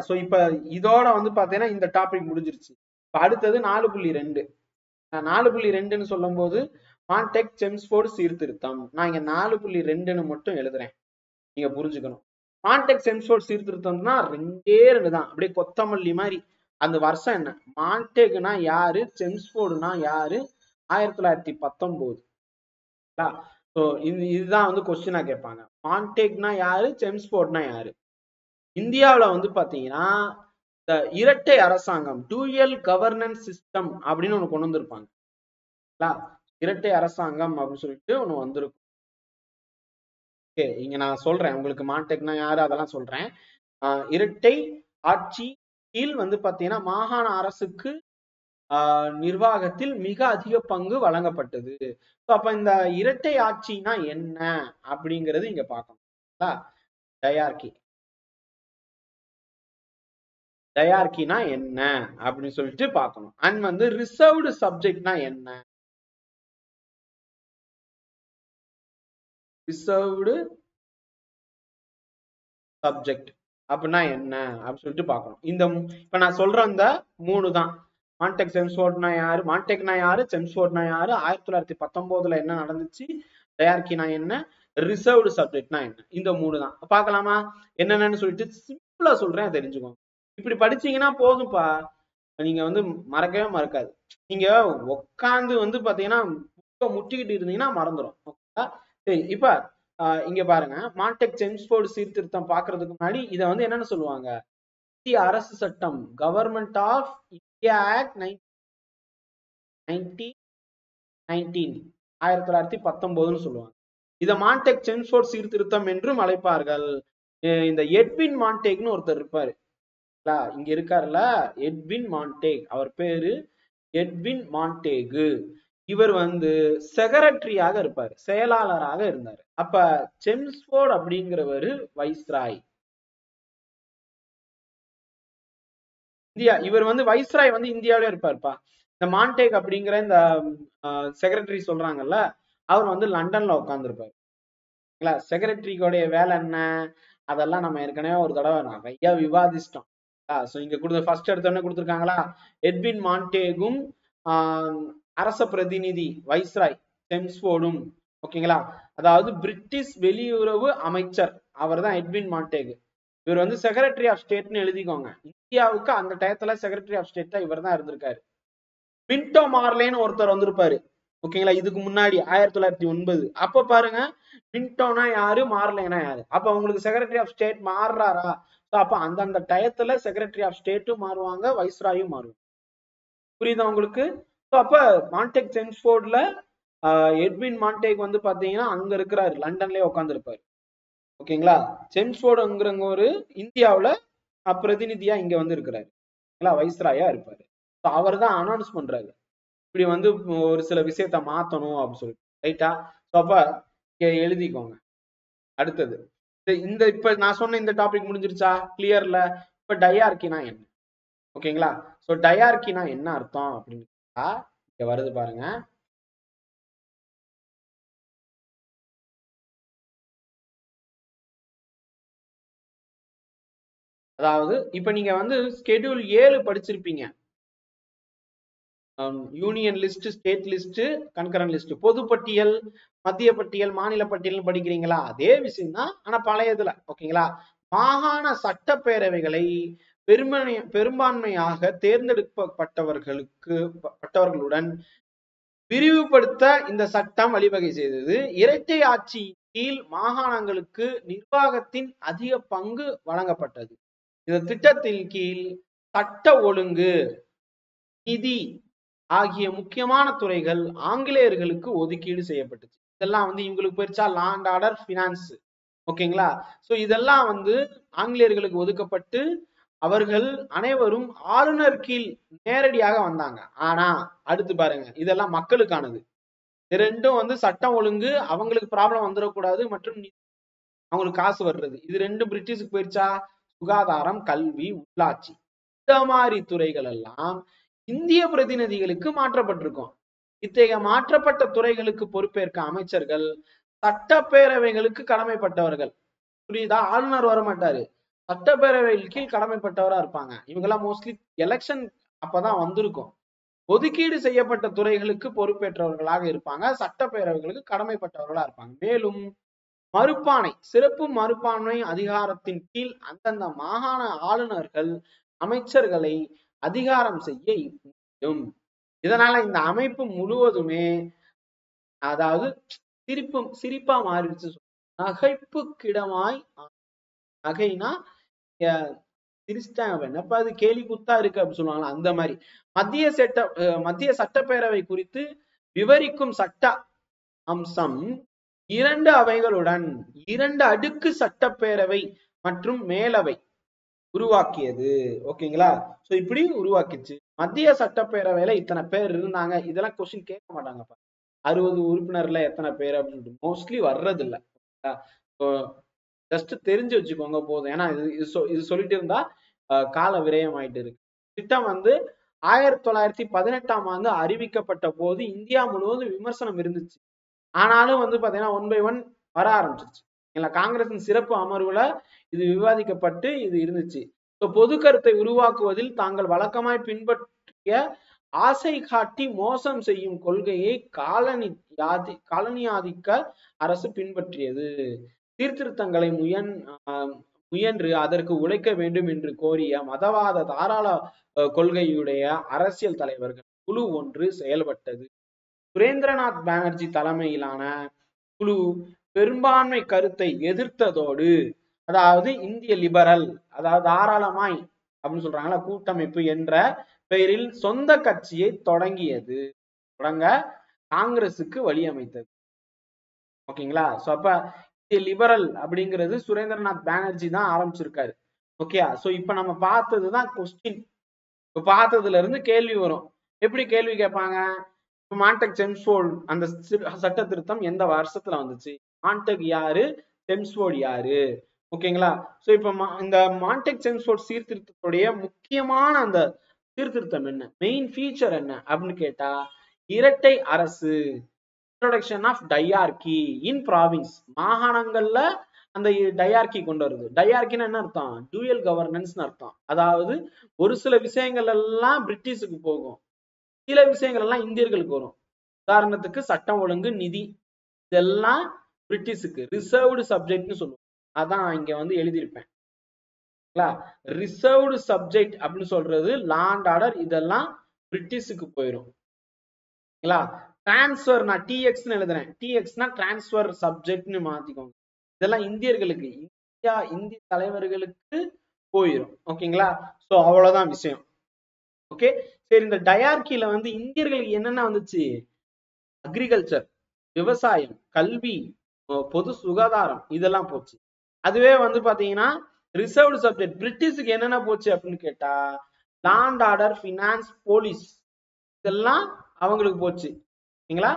ஸோ இப்ப இதோட வந்து பாத்தீங்கன்னா இந்த டாபிக் முடிஞ்சிருச்சு. இப்ப அடுத்தது 4.2. 4.2ன்னு சொல்லும் போது மான்டெக் செம்ஸ்போர்டு சீர்திருத்தம். நான் இங்க 4.2ன்னு மட்டும் எழுதுறேன், நீங்க புரிஞ்சுக்கணும். மான்டெக் செம்ஸ்போர்டு சீர்திருத்தம்னா 2 தான், அப்படியே கொத்தமல்லி மாதிரி. அந்த வருஷம் என்ன? மான்டெக்னா யாரு, செம்ஸ்போர்டுனா யாரு? 1919. ஸோ இதுதான் வந்து கொஸ்டினா கேட்பாங்க. மான்டெக்னா யாரு, செம்ஸ்போர்ட்னா யாரு? இந்தியாவுல வந்து பாத்தீங்கன்னா இந்த இரட்டை அரசாங்கம், டூயல் கவர்னன்ஸ் சிஸ்டம் அப்படின்னு ஒண்ணு கொண்டு வந்திருப்பாங்க. இரட்டை அரசாங்கம் அப்படின்னு சொல்லிட்டு ஒண்ணு வந்திருக்கும். ஓகே, இங்க நான் சொல்றேன் உங்களுக்கு மான்டெக்னா யாரு அதெல்லாம் சொல்றேன். இரட்டை ஆட்சி கீழ் வந்து பாத்தீங்கன்னா மாகாண அரசுக்கு நிர்வாகத்தில் மிக அதிக பங்கு வழங்கப்பட்டது. அப்ப இந்த இரட்டை ஆட்சினா என்ன அப்படிங்கிறது இங்க பார்க்கணும். டயார்கி, டயார்கினா என்ன அப்படின்னு சொல்லிட்டு பார்க்கணும். அண்ட் வந்து ரிசர்வ்டு சப்ஜெக்ட்னா என்ன? ரிசர்வ்டு சப்ஜெக்ட் அப்படின்னா என்ன அப்படின்னு சொல்லிட்டு பார்க்கணும். இந்த இப்ப நான் சொல்ற இந்த 3 தான். மான்டெக் செம்ஸ்போர்ட்னா யாரு, மான்டெக்னா யாரு, செம்ஸ்போர்ட்னா யாரு, 1919ல என்ன நடந்துச்சு, டயார்கினா என்ன, ரிசர்வ்டு சப்ஜெக்ட்னா என்ன, இந்த 3 தான். பார்க்கலாமா என்னென்னு சொல்லிட்டு சிம்பிளா சொல்றேன், தெரிஞ்சுக்கோங்க. இப்படி படிச்சீங்கன்னா போதும்பா, நீங்க வந்து மறக்கவே மறக்காது. நீங்க உட்காந்து வந்து பாத்தீங்கன்னா முட்டிக்கிட்டு இருந்தீங்கன்னா மறந்துடும். சரி, இப்ப இங்க பாருங்க, மான்டெக் செம்ஸ்போர்டு சீர்திருத்தம் பாக்குறதுக்கு முன்னாடி இதை வந்து என்னன்னு சொல்லுவாங்க, இந்திய அரசு சட்டம், கவர்மெண்ட் ஆஃப் இந்தியா ஆக்ட் 1919 சொல்லுவாங்க. இத மான்டெக் செம்ஸ்போர்டு சீர்திருத்தம் என்றும் அழைப்பார்கள். இந்த எட்வின் மான்டேக்னு ஒருத்தர் இருப்பாரு, இங்க இருக்காருல்ல, எட்வின் மான்டேக், அவர் பேரு எட்வின் மான்டேகு. இவர் வந்து செக்ரட்டரியாக இருப்பார், செயலாளராக இருந்தார். அப்ப செம்ஸ்போர்ட் அப்படிங்கிறவர் வைஸ்ராய். இந்தியா, இவர் வந்து வைஸ்ராய் வந்து இந்தியாவிலே இருப்பார்ப்பா. இந்த மான்டேக் அப்படிங்கிற இந்த செக்ரட்டரி சொல்றாங்கல்ல, அவர் வந்து லண்டன்ல உட்கார்ந்துருப்பார். செக்ரட்டரியோடைய வேலை என்ன, அதெல்லாம் நம்ம ஏற்கனவே ஒரு தடவை நிறைய விவாதிச்சிட்டோம். இங்க கொடுத்த ஃபர்ஸ்ட் எடுத்தோடனே கொடுத்துருக்காங்களா, எட்வின் மான்டேகும் அரச பிரதிநிதி வைஸ்ராய் செம்ஸ்போர்டும். ஓகேங்களா, அதாவது பிரிட்டிஷ் வெளியுறவு அமைச்சர், அவர் தான் எட்வின் மான்டேக். இவர் வந்து செக்ரட்டரி ஆஃப் ஸ்டேட்னு எழுதிக்கோங்க. இந்தியாவுக்கு அந்த டயத்துல செக்ரட்டரி ஆஃப் ஸ்டேட்டா இவர் தான் இருந்திருக்காரு. பின்டோ மார்லேன்னு ஒருத்தர் வந்திருப்பாரு. ஓகேங்களா, இதுக்கு முன்னாடி 1909. அப்ப பாருங்க, பின்டோனா யாரு, மார்லேனா யாரு. அப்ப உங்களுக்கு செக்ரட்டரி ஆஃப் ஸ்டேட் மாறுறாரா? அப்ப அந்தந்த டயத்துல செக்ரட்டரி ஆஃப் ஸ்டேட்டும் மாறுவாங்க, வைஸ்ராயும் மாறுவாங்க. புரியுதா உங்களுக்கு? அப்ப மான்டெக் செம்ஸ்போர்ட்ல எட்வின் மான்டேக் வந்து பாத்தீங்கன்னா அங்க இருக்கிறாரு, லண்டன்லயே உட்கார்ந்து இருப்பாரு. ஓகேங்களா, செம்ஸ்போர்டுங்கிறவங்க ஒரு இந்தியாவுல பிரதிநிதியா இங்க வந்து இருக்கிறாரு, வைஸ்ராயா இருப்பாரு. அவர் தான் அனௌன்ஸ் பண்றாரு, இப்படி வந்து ஒரு சில விஷயத்த மாத்தணும் அப்படின்னு சொல்லிட்டு. ரைட்டா? அப்ப எழுதிக்கோங்க. அடுத்தது இந்த இப்ப நான் சொன்ன இந்த டாபிக் முடிஞ்சிருச்சா, கிளியர்ல? இப்ப டயார்கினா என்ன? ஓகேங்களா, சோ டயார்கினா என்ன அர்த்தம் அப்படின்னு இங்க வருது பாருங்க. அதாவது இப்ப நீங்க வந்து ஸ்கெடியூல் 7 படிச்சிருப்பீங்க, union list, state list, concurrent list, பொது பட்டியல், மத்திய பட்டியல், மாநில பட்டியல் படிக்கிறீங்களா? அதே விஷயம் தான், ஆனா பழையதுல. ஓகேங்களா, மாகாண சட்டப்பேரவைகளை பெரும்பான்மையாக தேர்ந்தெடுக்கப்பட்டவர்களுடன் விரிவுபடுத்த இந்த சட்டம் வழிவகை செய்தது. இரட்டை ஆட்சி கீழ் மாகாணங்களுக்கு நிர்வாகத்தின் அதிக பங்கு வழங்கப்பட்டது. இந்த திட்டத்தின் கீழ் சட்ட ஒழுங்கு, நிதி ஆகிய முக்கியமான துறைகள் ஆங்கிலேயர்களுக்கு ஒதுக்கீடு செய்யப்பட்டுச்சு. இதெல்லாம் வந்து இவங்களுக்கு போயிருச்சா, லா அண்ட் ஆர்டர், பினான்ஸ். ஓகேங்களா, சோ இதெல்லாம் வந்து ஆங்கிலேயர்களுக்கு ஒதுக்கப்பட்டு அவர்கள் அனைவரும் ஆளுநர் கீழ் நேரடியாக வந்தாங்க. ஆனா அடுத்து பாருங்க, இதெல்லாம் மக்களுக்கானது. ரெண்டும் வந்து சட்டம் ஒழுங்கு அவங்களுக்கு ப்ராப்ளம் வந்துடக்கூடாது மற்றும் அவங்களுக்கு காசு வர்றது, இது ரெண்டும் பிரிட்டிஷுக்கு போயிருச்சா? சுகாதாரம், கல்வி, உள்ளாட்சி இந்த மாதிரி துறைகள் எல்லாம் இந்திய பிரதிநிதிகளுக்கு மாற்றப்பட்டிருக்கும். இத்தகைய மாற்றப்பட்ட துறைகளுக்கு பொறுப்பேற்க அமைச்சர்கள் சட்டப்பேரவைகளுக்கு கடமைப்பட்டவர்கள். புரியுதா? ஆளுநர் வர மாட்டாரு, சட்டப்பேரவையில் கீழ் கடமைப்பட்டவரா இருப்பாங்க. இவங்க எல்லாம் மோஸ்ட்லி எலெக்ஷன் அப்பதான் வந்திருக்கும். ஒதுக்கீடு செய்யப்பட்ட துறைகளுக்கு பொறுப்பேற்றவர்களாக இருப்பாங்க, சட்டப்பேரவைகளுக்கு கடமைப்பட்டவர்களா இருப்பாங்க. மேலும் மறுப்பாணை, சிறப்பு மறுப்பான்மை அதிகாரத்தின் கீழ் அந்தந்த மாகாண ஆளுநர்கள் அமைச்சர்களை அதிகாரம் செய்ய முடியும். இதனால இந்த அமைப்பு முழுவதுமே அதாவது சிரிப்பா மாறிடுச்சு. நகைப்புக்கிடமாய், நகைனா சிரிச்சிட்டாங்க, என்னப்பா அது கேலி குத்தா இருக்கு அப்படின்னு சொல்லுவாங்களா, அந்த மாதிரி மத்திய சட்டப்பேரவை குறித்து விவரிக்கும் சட்ட அம்சம் 2 அவைகளுடன் 2 அடுக்கு சட்டப்பேரவை மற்றும் மேலவை உருவாக்கியது. ஓகேங்களா? சோ இப்படி உருவாக்கிச்சு. மத்திய சட்டப்பேரவையில இத்தனை பேர் இருந்தாங்க, இதெல்லாம் கொஸ்டின் கேட்க மாட்டாங்கப்பா. 60 உறுப்பினர்ல எத்தனை பேர் அப்படின்னு மோஸ்ட்லி வர்றது இல்ல. ஜஸ்ட் தெரிஞ்சு வச்சுக்கோங்க போதும். ஏன்னா இது சொல்லிட்டு இருந்தா கால விரயம் ஆயிட்டு இருக்கு. திட்டம் வந்து 1918ஆம் ஆண்டு அறிவிக்கப்பட்ட போது இந்தியா முழுவதும் விமர்சனம் இருந்துச்சு. ஆனாலும் வந்து பாத்தீங்கன்னா 1 by 1 வர ஆரம்பிச்சிருச்சு. காங்கிரசின் சிறப்பு அமர்வுல இது விவாதிக்கப்பட்டு இது இருந்துச்சு. பொது கருத்தை உருவாக்குவதில் தாங்கள் வழக்கமாய் பின்பற்றிய ஆசை காட்டி மோசம் செய்யும் கொள்கையை காலனியாதிக்க அரசு பின்பற்றியது. சீர்திருத்தங்களை முயன்று அதற்கு உழைக்க வேண்டும் என்று கோரிய மதவாத தாராள கொள்கையுடைய அரசியல் தலைவர்கள் குழு ஒன்று செயல்பட்டது. சுரேந்திரநாத் பானர்ஜி தலைமையிலான குழு பெரும்பான்மை கருத்தை எதிர்த்ததோடு, அதாவது இந்திய லிபரல், அதாவது தாராளமாய் அப்படின்னு சொல்றாங்களா கூட்டமைப்பு என்ற பெயரில் சொந்த கட்சியை தொடங்க காங்கிரசுக்கு வழியமைத்தது. ஓகேங்களா? சோ அப்ப லிபரல் அப்படிங்கிறது சுரேந்திரநாத் பானர்ஜி தான் ஆரம்பிச்சிருக்காரு. ஓகே, சோ இப்ப நம்ம பார்த்ததுதான் கொஸ்டின். இப்ப பார்த்ததுல இருந்து கேள்வி வரும். எப்படி கேள்வி கேட்பாங்க? மான்டெக் செம்ஸ்போர்ட் அந்த சட்ட திருத்தம் எந்த வருஷத்துல வந்துச்சு, மான்டெக் யாரு, செம்ஸ்போர்ட் யாரு? ஓகேங்களா? சோ இப்ப இந்த மான்டெக் செம்ஸ்போர்ட் சீர்திருத்தத்துடைய முக்கியமான அந்த சீர்திருத்தம் என்ன, மெயின் ஃபீச்சர் என்ன அப்படின்னு கேட்டா, இரட்டை அரசு, இன்ட்ரோடக்ஷன் ஆஃப் டையார்கி இன் ப்ராவின்ஸ். மாகாணங்கள்ல அந்த டையார்கி கொண்டு வருது. டையார்கின்னு என்ன அர்த்தம்? டூயல் கவர்னன்ஸ் அர்த்தம். அதாவது ஒரு சில விஷயங்கள் எல்லாம் பிரிட்டிஷுக்கு போகும், சில விஷயங்கள் எல்லாம் இந்தியர்களுக்கு வரும். உதாரணத்துக்கு சட்டம் ஒழுங்கு, நிதி, இதெல்லாம் பிரிட்டிஷுக்கு ரிசர்வ்டு சப்ஜெக்ட்னு சொல்லுவோம். அதான் இங்க வந்து எழுதியிருப்பேன். ரிசர்வ்டு சப்ஜெக்ட் அப்படின்னு சொல்றது லாண்ட் ஆர்டர், இதெல்லாம் பிரிட்டிஷுக்கு போயிடும். டிரான்ஸ்பர் நான் டிஎக்ஸ்னு எழுதுறேன், டிஎக்ஸ்னா டிரான்ஸ்பர் சப்ஜெக்ட்னு மாத்திக்கோங்க. இதெல்லாம் இந்தியர்களுக்கு, இந்திய தலைவர்களுக்கு போயிடும். ஓகேங்களா? சோ அவ்வளவுதான் விஷயம். ஓகே, சரி. இந்த டயார்கில வந்து இந்தியர்களுக்கு என்னென்ன வந்துச்சு? அக்ரிகல்ச்சர், விவசாயம், கல்வி, பொது சுகாதாரம், இதெல்லாம் போச்சு. அதுவே வந்து பாத்தீங்கன்னா ரிசர்வ்டு சப்ஜெக்ட் பிரிட்டிஷுக்கு என்னென்ன போச்சு அப்படின்னு கேட்டா, லாண்ட் ஆர்டர், பினான்ஸ், போலீஸ், இதெல்லாம் அவங்களுக்கு போச்சு. சரிங்களா?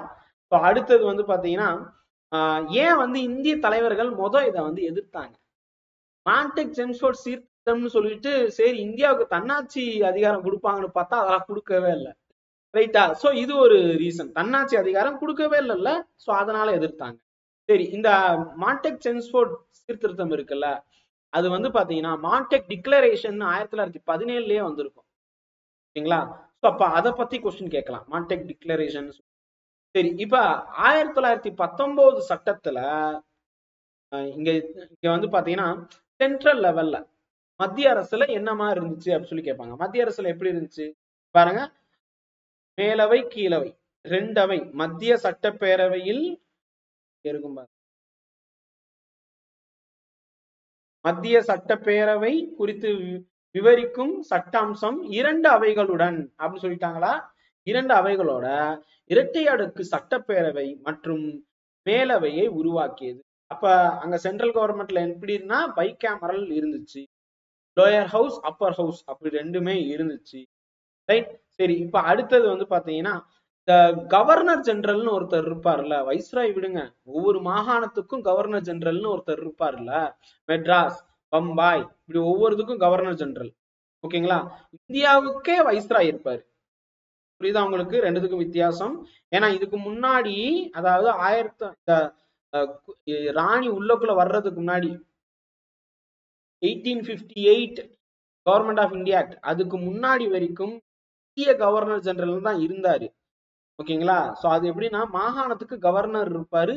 அடுத்தது வந்து பாத்தீங்கன்னா ஏன் வந்து இந்திய தலைவர்கள் இதை வந்து எதிர்த்தாங்க? மான்டெக் செம்ஸ்போர்ட் சீர்திருத்தம்னு சொல்லிட்டு சரி இந்தியாவுக்கு தன்னாட்சி அதிகாரம் கொடுப்பாங்கன்னு பார்த்தா அதெல்லாம் கொடுக்கவே இல்லை. ரைட்டா? சோ இது ஒரு ரீசன், தன்னாட்சி அதிகாரம் கொடுக்கவே இல்லைல்ல, சோ அதனால எதிர்த்தாங்க. சரி, இந்த மான்டெக் செம்ஸ்போர்ட் சீர்திருத்தம் இருக்குல்ல, அது வந்து பாத்தீங்கன்னா மான்டெக் டிக்ளரேஷன் 1917லயே வந்திருக்கும். சரிங்களா? அப்ப அதை பத்தி கொஸ்டின் கேட்கலாம், மான்டெக் டிக்ளரேஷன். சரி, இப்ப 1919 சட்டத்துல இங்க வந்து பாத்தீங்கன்னா சென்ட்ரல் லெவல்ல மத்திய அரசுல என்ன மாதிரி இருந்துச்சு அப்படின்னு சொல்லி கேட்பாங்க. மத்திய அரசுல எப்படி இருந்துச்சு பாருங்க, மேலவை, கீழவை, 2 அவை. மத்திய சட்டப்பேரவையில் இருக்கும், மத்திய சட்டப்பேரவை குறித்து விவரிக்கும் சட்ட அம்சம் 2 அவைகளுடன் அப்படின்னு சொல்லிட்டாங்களா, 2 அவைகளோட இரட்டை அடுக்கு சட்டப்பேரவை மற்றும் மேலவையை உருவாக்கியது. அப்ப அங்க சென்ட்ரல் கவர்மெண்ட்ல எப்படின்னா பை கேமரல் இருந்துச்சு, லோயர் ஹவுஸ், அப்பர் ஹவுஸ், அப்படி ரெண்டுமே இருந்துச்சு. ரைட்? சரி, இப்ப அடுத்தது வந்து பாத்தீங்கன்னா இந்த கவர்னர் ஜெனரல்னு ஒருத்தர் இருப்பார்ல, வைஸ்ராய் விடுங்க, ஒவ்வொரு மாகாணத்துக்கும் கவர்னர் ஜெனரல்னு ஒருத்தர் இருப்பார்ல, மெட்ராஸ், பம்பாய், இப்படி ஒவ்வொருத்துக்கும் கவர்னர் ஜெனரல். ஓகேங்களா? இந்தியாவுக்கே வைஸ்ராய் இருப்பாரு. புரியுதா உங்களுக்கு ரெண்டுத்துக்கும் வித்தியாசம்? ஏன்னா இதுக்கு முன்னாடி, அதாவது ராணி உள்ளக்குள்ள வர்றதுக்கு முன்னாடி 1858 கவர்மெண்ட் ஆஃப் இந்தியா ஆக்ட், அதுக்கு முன்னாடி வரைக்கும் இந்திய கவர்னர் ஜெனரல் தான் இருந்தாரு. ஓகேங்களா? சோ அது எப்படின்னா, மாகாணத்துக்கு கவர்னர் இருப்பாரு,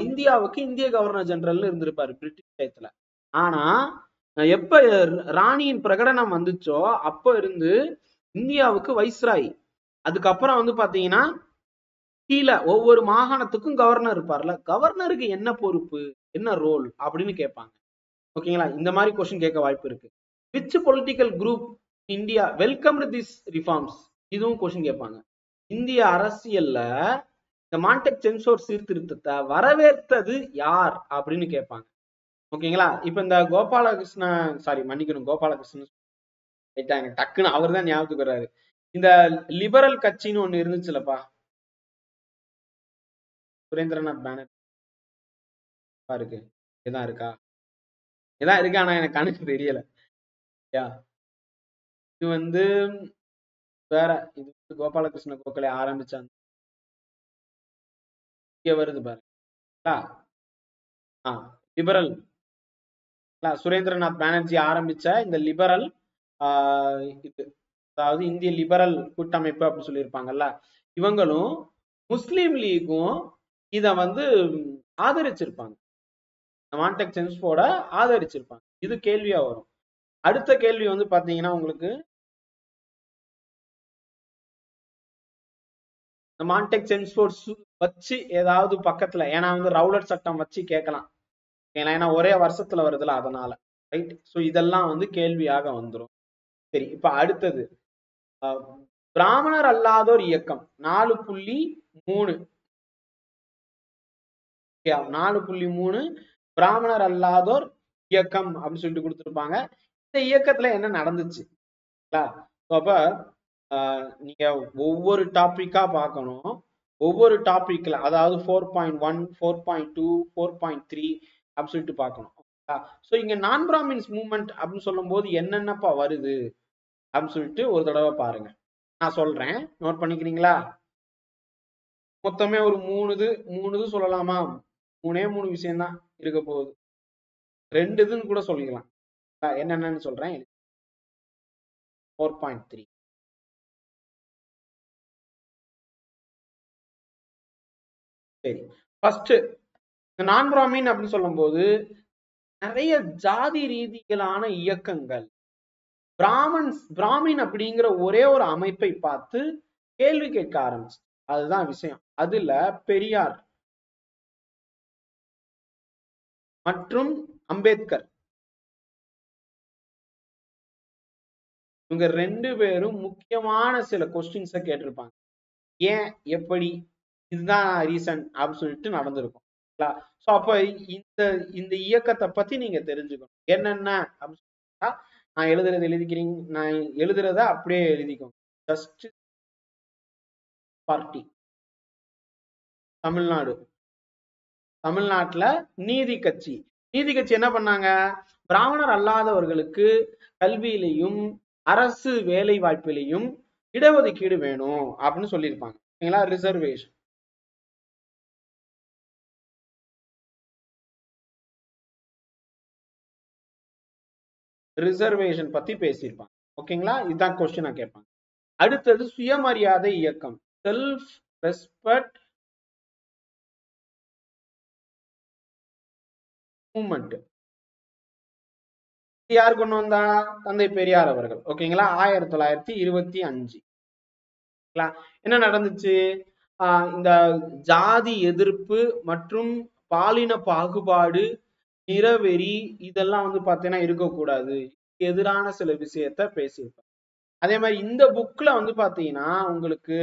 இந்தியாவுக்கு இந்திய கவர்னர் ஜெனரல் இருந்திருப்பாரு பிரிட்டிஷ் டயத்துல. ஆனா எப்ப ராணியின் பிரகடனம் வந்துச்சோ அப்ப இருந்து இந்தியாவுக்கு வைஸ்ராய். அதுக்கப்புறம் வந்து பாத்தீங்கன்னா கீழே ஒவ்வொரு மாகாணத்துக்கும் கவர்னர் இருப்பார்ல, கவர்னருக்கு என்ன பொறுப்பு, என்ன ரோல் அப்படின்னு கேட்பாங்க. ஓகேங்களா? இந்த மாதிரி கொஸ்டின் கேட்க வாய்ப்பு இருக்கு. Which political group India welcome this reforms, இதுவும் கொஸ்டின் கேட்பாங்க. இந்திய அரசியல்ல இந்த மான்டெக் சென்சோர் சீர்திருத்தத்தை வரவேற்றது யார் அப்படின்னு கேட்பாங்க. ஓகேங்களா? இப்ப இந்த கோபாலகிருஷ்ணன் டக்குன்னு அவர் தான் ஞாபகத்துக்கு வர்றாரு. இந்த லிபரல் கட்சின்னு ஒண்ணு இருந்துச்சுலப்பா, சுரேந்திரநாத் பானர்ஜி இருக்கு, இதான் இருக்கா, இதான் இருக்கு, ஆனா எனக்கு கணக்கு தெரியல. இது வந்து வேற, இது கோபாலகிருஷ்ண கோகலே ஆரம்பிச்சாங்க. இங்க வருது பாருங்க, லிபரல், சுரேந்திரநாத் பானர்ஜி ஆரம்பிச்ச இந்த லிபரல், இது அதாவது இந்திய லிபரல் கூட்டமைப்பு அப்படின்னு சொல்லியிருப்பாங்கல்ல, இவங்களும் முஸ்லீம் லீக்கும் இத வந்து ஆதரிச்சிருப்பாங்க, மான்டெக் சென்ஸ்போர்ட ஆதரிச்சிருப்பாங்க. இது கேள்வியா வரும். அடுத்த கேள்வி வந்து பாத்தீங்கன்னா உங்களுக்கு, மான்டெக் சென்ஸ்போர்ட் வச்சு ஏதாவது பக்கத்துல, ஏன்னா வந்து ரவுலட் சட்டம் வச்சு கேட்கலாம், ஏன்னா ஒரே வருஷத்துல வருதுல, அதனால ரைட். சோ இதெல்லாம் வந்து கேள்வியாக வந்துடும். சரி, இப்ப அடுத்தது பிராமணர் அல்லாதோர் இயக்கம் 4.3, 4.3 பிராமணர் அல்லாதோர் இயக்கம் அப்படின்னு சொல்லிட்டு கொடுத்திருப்பாங்க. இந்த இயக்கத்துல என்ன நடந்துச்சு? அப்ப நீங்க ஒவ்வொரு டாபிக்கா பார்க்கணும். ஒவ்வொரு டாபிக்ல, அதாவது 4.1, 4.2, 4.3 அப்படின்னு சொல்லிட்டு பார்க்கணும். சோ இங்க நான் பிராமின்ஸ் மூவ்மெண்ட் அப்படின்னு சொல்லும் போது என்னென்னப்பா வருது அப்படின்னு சொல்லிட்டு ஒரு தடவை பாருங்க, நான் சொல்றேன், நோட் பண்ணிக்கிறீங்களா? மொத்தமே ஒரு மூணு சொல்லலாமா? 3 விஷயம் தான் இருக்க போகுது, 2 இதுன்னு கூட சொல்லிக்கலாம். என்னென்னு சொல்றேன். 4.3, சரி. ஃபர்ஸ்ட் நான் பிராமின் அப்படின்னு சொல்லும் போது நிறைய ஜாதி ரீதியிலான இயக்கங்கள், பிராமின் அப்படிங்கிற ஒரே ஒரு அமைப்பை பார்த்து கேள்வி கேட்க ஆரம்பிச்சு, அதுதான் விஷயம். அதுல பெரியார் மற்றும் அம்பேத்கர், இவங்க 2 பேரும் முக்கியமான சில கொஸ்டின்ஸை கேட்டிருப்பாங்க. ஏன், எப்படி, இதுதான் ரீசன் அப்படின்னு சொல்லிட்டு நடந்திருக்கும். சோ அப்ப இந்த இந்த இயக்கத்தை பத்தி நீங்க தெரிஞ்சுக்கணும். என்னென்ன அப்படின்னு சொல்லிட்டா, நான் எழுதுறத அப்படியே எழுதிக்கோங்க. ஜஸ்ட் பார்ட்டி, தமிழ்நாட்டுல நீதி கட்சி என்ன பண்ணாங்க? பிராமணர் அல்லாதவர்களுக்கு கல்வியிலையும் அரசு வேலை வாய்ப்பிலையும் இடஒதுக்கீடு வேணும் அப்படின்னு சொல்லியிருப்பாங்க. ரிசர்வேஷன், ரிசர்வேஷன் பத்தி பேசியிருப்பாங்க. ஓகேங்களா? இதுதான் கொஸ்டினா கேட்பாங்க. அடுத்தது சுயமரியாதை இயக்கம், செல்ஃப் ரெஸ்பெக்ட் மூவ்மெண்ட். யார் கொண்டு வந்தா? தந்தை பெரியார் அவர்கள். ஓகேங்களா? 1925. என்ன நடந்துச்சு? இந்த ஜாதி எதிர்ப்பு மற்றும் பாலின பாகுபாடு, நிறவெறி, இதெல்லாம் வந்து பாத்தீங்கன்னா இருக்கக்கூடாது, எதிரான சில விஷயத்த பேசியிருப்பாங்க. அதே மாதிரி இந்த புக்ல வந்து பாத்தீங்கன்னா உங்களுக்கு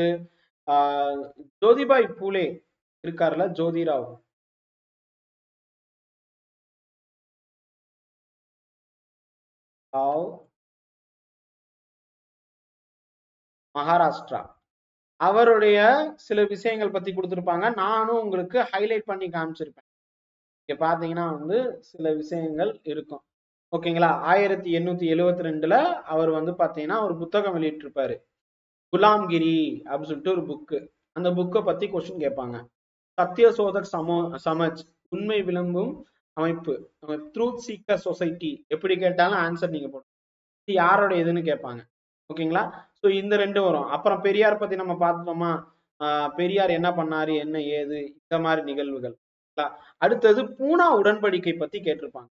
ஜோதிபாய் பூலே இருக்காருல்ல, ஜோதிராவ், மகாராஷ்டிரா, அவருடைய சில விஷயங்கள் பத்தி கொடுத்திருப்பாங்க. நானும் உங்களுக்கு ஹைலைட் பண்ணி காமிச்சிருப்பேன். இங்க பாத்தீங்கன்னா வந்து சில விஷயங்கள் இருக்கும். ஓகேங்களா? 1872ல அவர் வந்து பாத்தீங்கன்னா ஒரு புத்தகம் வெளியிட்டிருப்பாரு. குலாம்கிரி அப்படின்னு சொல்லிட்டு ஒரு புக்கு. அந்த புக்கை பத்தி கொஸ்டின் கேட்பாங்க. சத்யசோதக் சமஜ், உண்மை விளம்பும் அமைப்பு, ட்ரூத் சீக்கர் சொசைட்டி, எப்படி கேட்டாலும் ஆன்சர் நீங்க போடணும். இது யாரோட இதுன்னு கேட்பாங்க. ஓகேங்களா? சோ இந்த ரெண்டு வரும். அப்புறம் பெரியார் பத்தி நம்ம பார்த்தோமா, பெரியார் என்ன பண்ணாரு, என்ன ஏது, இந்த மாதிரி நிகழ்வுகள். அடுத்தது பூனா உடன்படிக்கை பத்தி கேட்டிருப்பாங்க.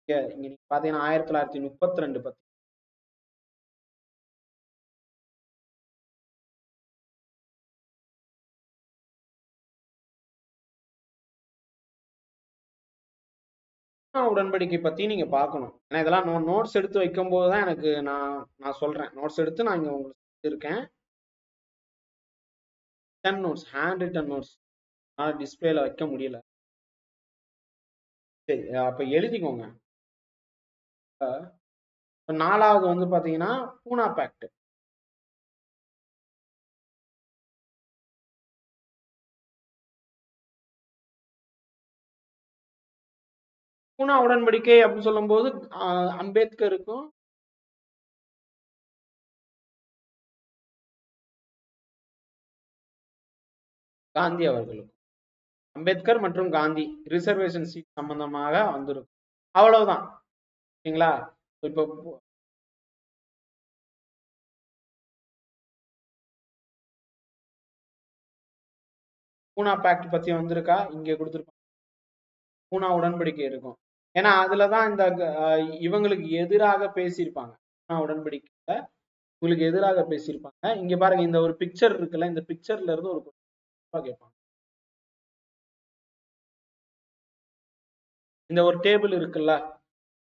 இங்க நீங்க பாத்தீங்கன்னா 1932 பத்தி. பூனா உடன்படிக்கை பத்தி நீங்க பார்க்கணும். ஏன்னா இதெல்லாம் நோட்ஸ் எடுத்து வைக்கும் போதுதான் எனக்கு நான் சொல்றேன். நோட்ஸ் எடுத்து நான் இங்க உங்களுக்கு இருக்கேன். 10 நோட்ஸ், ஹேண்ட் ரிட்டன் நோட்ஸ். டிஸ்பிளேல வைக்க முடியல. சரி, அப்ப எழுதிக்கோங்க. நாலாவது வந்து பாத்தீங்கன்னா பூனா பேக்ட். பூனா உடன்படிக்கை அப்படின்னு சொல்லும் போது அம்பேத்கருக்கும் காந்தி அவர்களுக்கும், அம்பேத்கர் மற்றும் காந்தி ரிசர்வேஷன் சீட் சம்பந்தமாக வந்திருக்கும். அவ்வளவுதான். ஓகேங்களா? இப்போ பூனா பேக்ட் பத்தி வந்திருக்கா? இங்க கொடுத்திருப்பாங்க. பூனா உடன்படிக்கை இருக்கும். ஏன்னா அதுலதான் இந்த இவங்களுக்கு எதிராக பேசியிருப்பாங்க. பூனா உடன்படிக்கையில உங்களுக்கு எதிராக பேசியிருப்பாங்க. இங்க பாருங்க, இந்த ஒரு பிக்சர் இருக்குல்ல, இந்த பிக்சர்ல இருந்து ஒரு கேட்பாங்க. இந்த ஒரு டேபிள் இருக்குல்ல,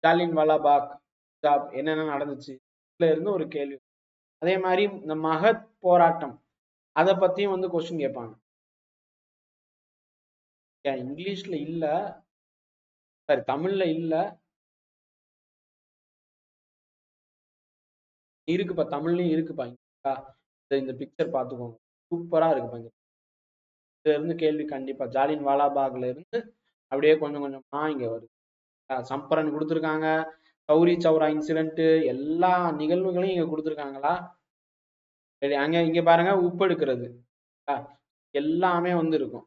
ஜாலியன் வாலாபாக் ஜாப் என்னென்ன நடந்துச்சு, இதுல இருந்து ஒரு கேள்வி. அதே மாதிரி இந்த மகத் போராட்டம் அதை பத்தியும் வந்து கொஸ்டின் கேட்பாங்க. இங்கிலீஷ்ல இல்ல, சாரி தமிழ்ல இல்ல, இருக்குப்பா, தமிழ்லயும் இருக்குப்பா. இந்த பிக்சர் பாத்துக்கோங்க, சூப்பரா இருக்குப்பா. இதுல இருந்து கேள்வி கண்டிப்பா ஜாலியன் வாலாபாக்ல இருந்து அப்படியே கொஞ்சம் கொஞ்சமா இங்க வருது. சம்பரன் கொடுத்துருக்காங்க, சௌரி சௌரா இன்சிடென்ட், எல்லா நிகழ்வுகளையும் இங்க கொடுத்துருக்காங்களா. சரி, அங்க இங்க பாருங்க, உப்பு எடுக்கிறது எல்லாமே வந்து இருக்கும்.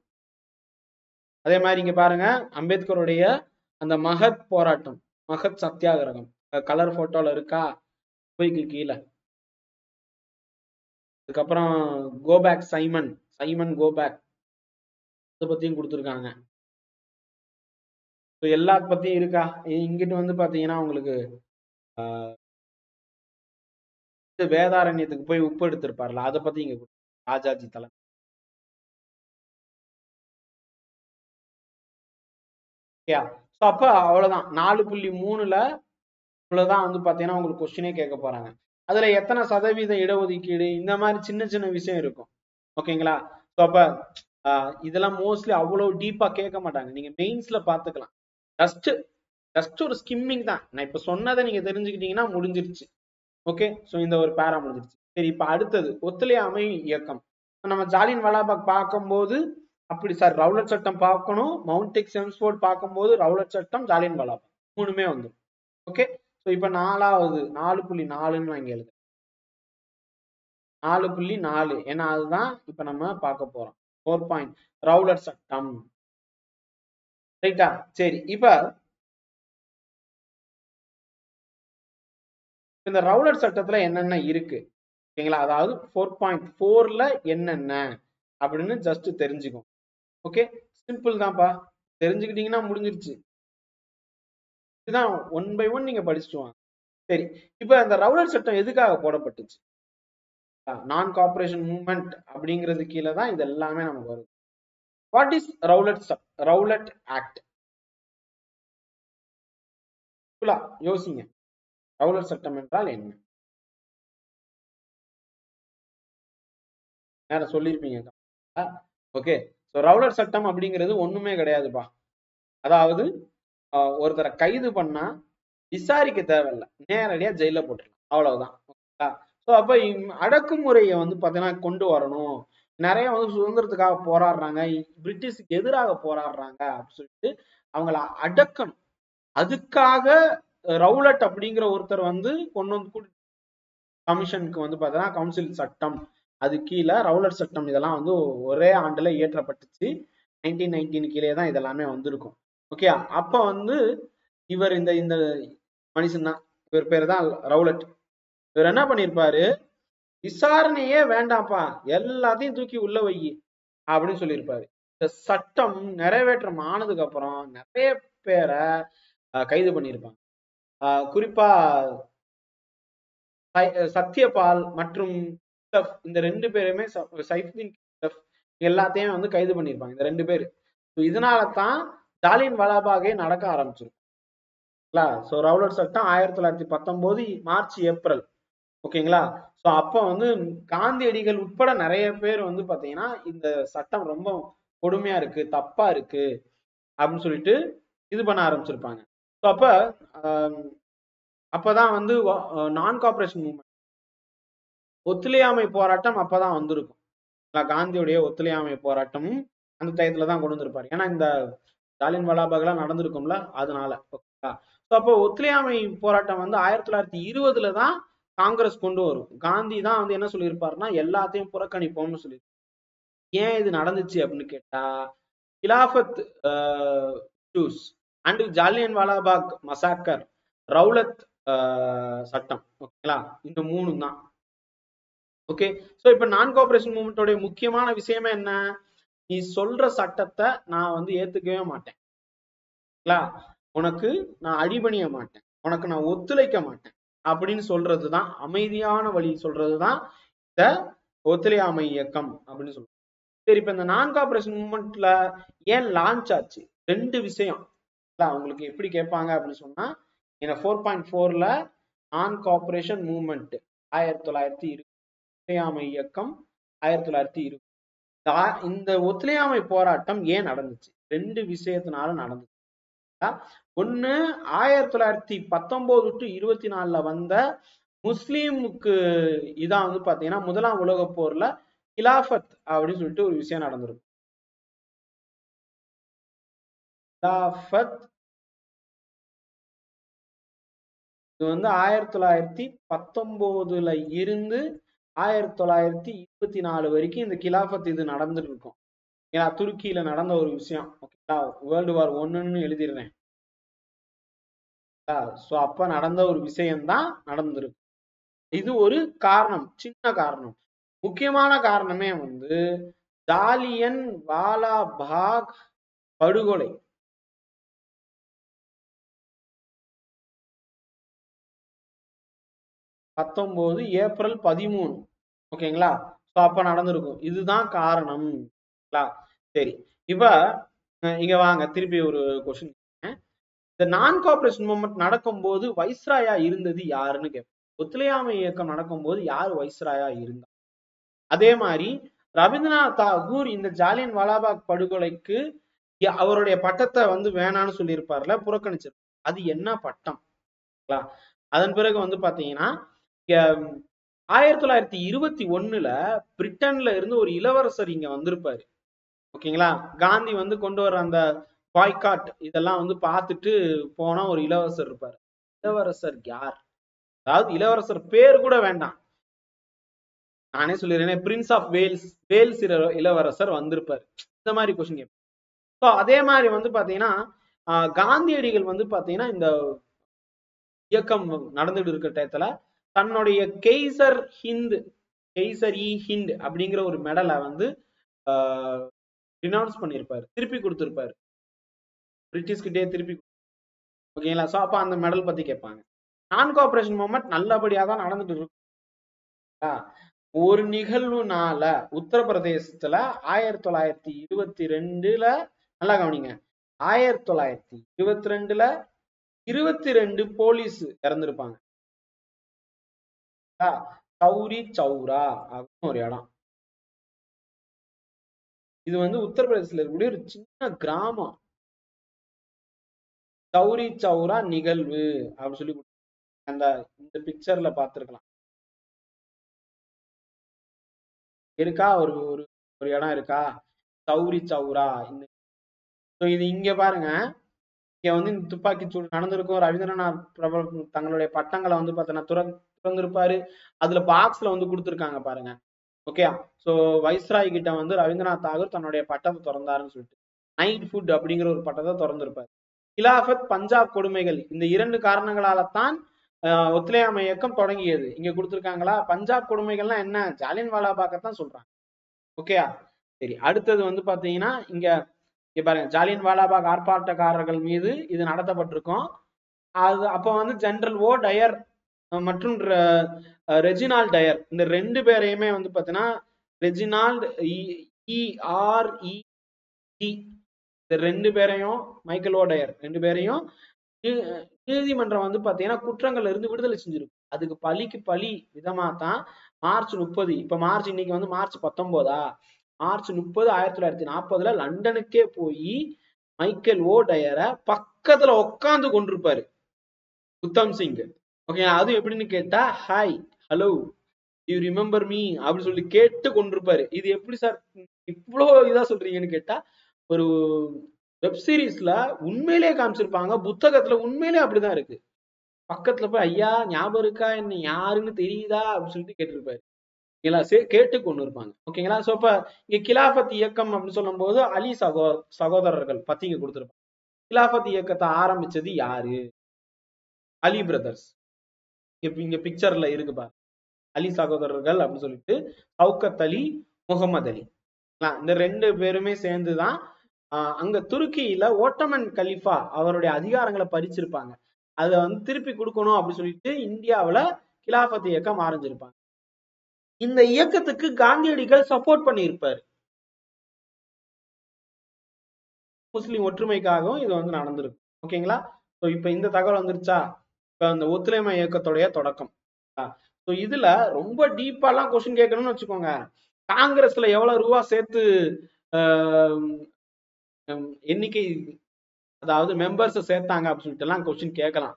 அதே மாதிரி இங்க பாருங்க, அம்பேத்கருடைய அந்த மகத் போராட்டம், மகத் சத்தியாகிரகம் கலர் போட்டோல இருக்கா, போய்க்கு கீழே. அதுக்கப்புறம் கோபேக் சைமன், சைமன் கோபேக், அதை பத்தியும் கொடுத்துருக்காங்க. எல்லா பத்தியும் இருக்கா. இங்கிட்டு வந்து பாத்தீங்கன்னா உங்களுக்கு வேதாரண்யத்துக்கு போய் உப்பு எடுத்திருப்பார்ல, அதை பத்தி இங்க ராஜாஜி தலை. அப்ப அவ்வளவுதான். 4.3ல இவ்வளவுதான் வந்து பாத்தீங்கன்னா உங்களுக்கு கொஸ்டினே கேட்க போறாங்க. அதுல எத்தனை சதவீத இடஒதுக்கீடு, இந்த மாதிரி சின்ன சின்ன விஷயம் இருக்கும். ஓகேங்களா? அப்ப இதெல்லாம் மோஸ்ட்லி அவ்வளவு டீப்பா கேட்க மாட்டாங்க. நீங்க மெயின்ஸ்ல பாத்துக்கலாம். ஜஸ்ட் ஜஸ்ட் ஒரு ஸ்கிம்மிங் தான். நான் இப்ப சொன்னதை நீங்க தெரிஞ்சுக்கிட்டீங்கன்னா முடிஞ்சிருச்சு. ஓகே, சோ இந்த ஒரு பேரா முடிஞ்சிருச்சு. சரி, இப்ப அடுத்தது ஒத்துழையாமை இயக்கம். நம்ம ஜாலியன் வாலாபாக் பார்க்கும்போது அப்படி சார், ரவுலட் சட்டம் பார்க்கணும், மவுண்ட் செம்ஸ்போர்ட் பார்க்கும்போது ரவுலட் சட்டம், ஜாலியன் வாலாபாக் மூணுமே வந்துடும். ஓகே, சோ இப்ப நாலாவது 4.4ன்னு வாங்கி எழுது. 4.4, ஏன்னா அதுதான் இப்ப நம்ம பார்க்க போறோம். 4 ரவுலட் சட்டம். ரைட்டா? சரி, இப்ப இந்த ரவுலட் சட்டத்துல என்னென்ன இருக்கு, ஓகேங்களா? அதாவது 4.4ல என்னென்ன அப்படின்னு ஜஸ்ட் தெரிஞ்சுக்கும். ஓகே, சிம்பிள் தான்ப்பா, தெரிஞ்சுக்கிட்டீங்கன்னா முடிஞ்சிருச்சு. இதுதான் ஒன் பை ஒன் நீங்க படிச்சுட்டு வாங்க. சரி, இப்ப இந்த ரவுலட் சட்டம் எதுக்காக போடப்பட்டுச்சு? நான் கார்பரேஷன் மூவ்மெண்ட் அப்படிங்கிறது கீழே தான் இது எல்லாமே நமக்கு வருது. What is Rowlatt act? யோசிங்க, ரவுலட் சட்டம் என்றால் என்ன? நேர சொல்லியிருப்பீங்க. ஓகே, ரவுலட் சட்டம் அப்படிங்கிறது ஒண்ணுமே கிடையாதுப்பா. அதாவது ஒருத்தரை கைது பண்ணா விசாரிக்க தேவையில்லை, நேரடியா ஜெயில போட்டுடலாம், அவ்வளவுதான். ஸோ அப்ப அடக்குமுறையை வந்து பாத்தீங்கன்னா கொண்டு வரணும். நிறைய வந்து சுதந்திரத்துக்காக போராடுறாங்க, பிரிட்டிஷ்க்கு எதிராக போராடுறாங்க அப்படின்னு சொல்லிட்டு அவங்கள அடக்கணும். அதுக்காக ரவுலட் அப்படிங்கிற ஒருத்தர் வந்து கொண்டு வந்து கமிஷனுக்கு வந்து பாத்தீங்கன்னா கவுன்சில் சட்டம், அது கீழே ரவுலட் சட்டம், இதெல்லாம் வந்து ஒரே ஆண்டுல இயற்றப்பட்டுச்சு. 1919 கீழே தான் இதெல்லாமே வந்திருக்கும். ஓகே, அப்ப வந்து இவர் இந்த இந்த மனுஷன் தான், இவர் பேர் தான் ரவுலட். இவர் என்ன பண்ணிருப்பாரு, விசாரணையே வேண்டாம்ப்பா, எல்லாத்தையும் தூக்கி உள்ள வை அப்படின்னு சொல்லியிருப்பாரு. இந்த சட்டம் நிறைவேற்றம் ஆனதுக்கு அப்புறம் நிறைய பேரை கைது பண்ணியிருப்பாங்க. குறிப்பா சத்யபால் மற்றும் இந்த ரெண்டு பேருமே, சைஃபுதீன் எல்லாத்தையும் வந்து கைது பண்ணியிருப்பாங்க இந்த ரெண்டு பேரு. இதனால தான் ஜாலியன் வாலாபாகே நடக்க ஆரம்பிச்சிருக்கும். சோ ரவுலட் சட்டம் 1919 மார்ச் ஏப்ரல். ஓகேங்களா. சோ அப்ப வந்து காந்தியடிகள் உட்பட நிறைய பேர் வந்து பாத்தீங்கன்னா இந்த சட்டம் ரொம்ப கொடுமையா இருக்கு, தப்பா இருக்கு அப்படின்னு சொல்லிட்டு இது பண்ண ஆரம்பிச்சிருப்பாங்க. ஸோ அப்பதான் வந்து நான் கார்பரேஷன் மூவ்மெண்ட், ஒத்துழையாமை போராட்டம் அப்பதான் வந்திருக்கும். காந்தியுடைய ஒத்துழையாமை போராட்டமும் அந்த டயத்துல தான் கொண்டு வந்திருப்பாரு. ஏன்னா இந்த ஜாலியன் வாலாபாக் எல்லாம் நடந்திருக்கும்ல, அதனால. அப்போ ஒத்துழையாமை போராட்டம் வந்து 1920 தான் காங்கிரஸ் கொண்டு வரும். காந்தி தான் வந்து என்ன சொல்லியிருப்பாருன்னா எல்லாத்தையும் புறக்கணிப்போம்னு சொல்லி. ஏன் இது நடந்துச்சு அப்படின்னு கேட்டா, கிலாஃபத் அண்ட் ஜாலியன் வாலாபாக் மசாக்கர், ரவுலத் சட்டம், ஓகேங்களா, இந்த மூணு தான். ஓகே, சோ இப்ப நான் கோஆபரேஷன் மூவ்மெண்டோட முக்கியமான விஷயமே என்ன, நீ சொல்ற சட்டத்தை நான் வந்து ஏத்துக்கவே மாட்டேன், உனக்கு நான் அடிபணிய மாட்டேன், உனக்கு நான் ஒத்துழைக்க மாட்டேன் அப்படின்னு சொல்றதுதான், அமைதியான வழி சொல்றதுதான் இந்த ஒத்துழையாமை இயக்கம் அப்படின்னு சொல்றோம். சரி, இப்ப இந்த நான் கோஆபரேஷன் மூவ்மெண்ட்ல ஏன் லான்ச் ஆச்சு, ரெண்டு விஷயம் அவங்களுக்கு எப்படி கேட்பாங்க அப்படின்னு சொன்னா, 4.4ல நான் கோஆபரேஷன் மூவ்மெண்ட் 1920, ஒத்துழையாமை இயக்கம் 1920. இந்த ஒத்துழையாமை போராட்டம் ஏன் நடந்துச்சு, ரெண்டு விஷயத்தினால நடந்துச்சு. ஒண்ணு, 1919 to 24 வந்த முஸ்லீமுக்கு இதான் வந்து பாத்தீங்கன்னா முதலாம் உலக போர்ல கிலாஃபத் அப்படின்னு சொல்லிட்டு ஒரு விஷயம் நடந்திருக்கும். கிலாஃபத் இது வந்து 1919 இருந்து 1924 வரைக்கும் இந்த கிலாஃபத் இது நடந்துட்டு இருக்கும். ஏன்னா துருக்கியில நடந்த ஒரு விஷயம். ஓகேங்களா, வேர்ல்டு வார் 1ன்னு எழுதிடுறேன். சோ அப்ப நடந்த ஒரு விஷயம்தான் நடந்திருக்கு. இது ஒரு காரணம், சின்ன காரணம். முக்கியமான காரணமே வந்து ஜாலியன் வாலாபாக் படுகொலை. ஏப்ரல் 13, ஓகேங்களா. அப்ப நடந்திருக்கும், இதுதான் காரணம். சரி, இப்ப இங்க வாங்க, திருப்பி ஒரு கொஸ்டின். இந்த நான் கோஆபரேஷன் மூவ்மெண்ட் நடக்கும்போது வைஸ்ராயா இருந்தது யாருன்னு கேட்போம். ஒத்துழையாமை இயக்கம் நடக்கும்போது யார் வைஸ்ராயா இருந்தா? அதே மாதிரி ரவீந்திரநாத் தாகூர் இந்த ஜாலியன் வாலாபாக் படுகொலைக்கு அவருடைய பட்டத்தை வந்து வேணான்னு சொல்லியிருப்பார்ல, புறக்கணிச்சிருப்பார். அது என்ன பட்டம்? அதன் பிறகு வந்து பாத்தீங்கன்னா 1921ல பிரிட்டன்ல இருந்து ஒரு இளவரசர் இங்க வந்திருப்பாரு. ஓகேங்களா, காந்தி வந்து கொண்டு வர அந்த பாய்காட் இதெல்லாம் வந்து பார்த்துட்டு போன ஒரு இளவரசர் இருப்பாரு. இளவரசர் யார்? அதாவது இளவரசர் பேர் கூட வேண்டாம், நானே சொல்லிடுறேன், பிரின்ஸ் ஆஃப் வேல்ஸ், வேல்ஸ் இளவரசர் வந்திருப்பாரு. இந்த மாதிரி கொஸ்டின் கேட்பேன். ஸோ அதே மாதிரி வந்து பாத்தீங்கன்னா காந்தியடிகள் வந்து பாத்தீங்கன்னா இந்த இயக்கம் நடந்துட்டு இருக்க டயத்துல தன்னுடைய கெய்சர் ஹிந்த், கெய்சர் இ ஹிந்த் அப்படிங்கிற ஒரு மெடலை வந்து ரினவுன்ஸ் பண்ணியிருப்பாரு, திருப்பி கொடுத்திருப்பாரு, பிரிட்டிஷ்கிட்டே திருப்பி. ஓகேங்களா, சோ அப்ப அந்த மெடல் பத்தி கேட்பாங்க. நான் கோஆபரேஷன் மூவ்மெண்ட் நல்லபடியா தான் நடந்துட்டு இருக்கு. ஒரு நிகழ்வுனால உத்தரப்பிரதேசத்துல 1922ல, நல்லா கவனிங்க, 1922ல 22 போலீஸ் இறந்திருப்பாங்க. சௌரி சௌரா அப்படின்னு ஒரு இடம். இது வந்து உத்தரப்பிரதேசத்துல இருக்கக்கூடிய ஒரு சின்ன கிராமம். சௌரி சௌரா நிகழ்வு அப்படின்னு சொல்லி அந்த இந்த பிக்சர்ல பார்த்திருக்கலாம். இருக்கா? ஒரு ஒரு ஒரு இடம் இருக்கா? சௌரி சௌரா. இது இங்க பாருங்க. இங்க வந்து இந்த துப்பாக்கி சூடு நடந்திருக்கும். ரவீந்திரநாத் பிரபல தங்களுடைய பட்டங்களை வந்து பார்த்தீங்கன்னா திறந்திருப்பாரு. அதுல பாக்ஸ்ல வந்து கொடுத்துருக்காங்க பாருங்க. ஓகே. சோ வைஸ்ராய் கிட்ட வந்து ரவீந்திரநாத் தாகூர் தன்னுடைய பட்டத்தை திறந்தாருன்னு சொல்லிட்டு நைட் ஃபுட் அப்படிங்கிற ஒரு பட்டத்தை திறந்திருப்பாரு. கிலாபத் பஞ்சாப் கொடுமைகள் இந்த 2 காரணங்களால தான் ஒத்துழையாமை இயக்கம் தொடங்கியது. இங்க கொடுத்திருக்காங்களா? பஞ்சாப் கொடுமைகள்லாம் என்ன? ஜாலியன் வாலாபாக்கத்தான் சொல்றாங்க. ஓகே. சரி, அடுத்தது வந்து பாத்தீங்கன்னா இங்க இங்க பாருங்க, ஜாலியன் வாலாபாக் ஆர்ப்பாட்டக்காரர்கள் மீது இது நடத்தப்பட்டிருக்கும். அது அப்ப வந்து ஜெனரல் ஓ டயர் மற்றும் ரெஜினால் டயர் இந்த 2 பேரையுமே வந்து பாத்தீங்கன்னா ரெஜினால்ட் ERED இந்த 2 பேரையும் மைக்கேல் ஓ டயர் 2 பேரையும் நீதிமன்றம் வந்து பாத்தீங்கன்னா குற்றங்கள்ல இருந்து விடுதலை செஞ்சிருக்கும். அதுக்கு பழிக்கு பழி விதமா தான் மார்ச் 30, இப்ப மார்ச் இன்னைக்கு வந்து மார்ச் 19 மார்ச் 30 1940 லண்டனுக்கே போய் மைக்கேல் ஓ டயரை பக்கத்துல உட்காந்து கொண்டிருப்பாரு உத்தம் சிங். ஓகே, அது எப்படின்னு கேட்டா hi hello you remember me அப்படின்னு சொல்லி கேட்டு கொண்டிருப்பாரு. இது எப்படி சார் இவ்வளவு இதா சொல்றீங்கன்னு கேட்டா, ஒரு வெப் சீரிஸ்ல உண்மையிலேயே காமிச்சிருப்பாங்க, புத்தகத்துல உண்மையிலேயே அப்படிதான் இருக்கு. பக்கத்துல போய் ஐயா ஞாபகம் இருக்கா, என்ன யாருன்னு தெரியுதா அப்படின்னு சொல்லிட்டு கேட்டிருப்பாரு. கேட்டு கொண்டு இருப்பாங்க. ஓகேங்களா? சோ இப்ப இங்க கிலாபத் இயக்கம் அப்படின்னு சொல்லும் போது அலி சகோதரர்கள் பத்தி இங்க கொடுத்திருப்பாங்க. கிலாபத் இயக்கத்தை ஆரம்பிச்சது யாரு? அலி பிரதர்ஸ். இங்க பிக்சர்ல இருக்கு பாரு, அலி சகோதரர்கள் அப்படின்னு சொல்லிட்டு சவுக்கத் அலி, முகமது அலி. இந்த 2 பேருமே சேர்ந்துதான் அங்க துருக்கியில ஓட்டமன் கலிஃபா அவருடைய அதிகாரங்களை பறிச்சிருப்பாங்க. அதை வந்து திருப்பி கொடுக்கணும் அப்படின்னு சொல்லிட்டு இந்தியாவுல கிலாபத் இயக்கம் ஆரம்பிச்சிருப்பாங்க. இந்த இயக்கத்துக்கு காந்தியடிகள் சப்போர்ட் பண்ணியிருப்பாரு. முஸ்லிம் ஒற்றுமைக்காகவும் இது வந்து நடந்திருக்கு. ஓகேங்களா? சோ இப்ப இந்த தகவல் வந்துருச்சா? இப்ப இந்த ஒத்துழைமை இயக்கத்துடைய தொடக்கம். இதுல ரொம்ப டீப்பாலாம் கொஸ்டின் கேட்கணும்னு வச்சுக்கோங்க. காங்கிரஸ்ல எவ்வளவு ரூபா சேர்த்து எண்ணிக்கை, அதாவது மெம்பர்ஸ் சேர்த்தாங்க அப்படின்னு சொல்லிட்டு எல்லாம் கொஸ்டின் கேட்கலாம்.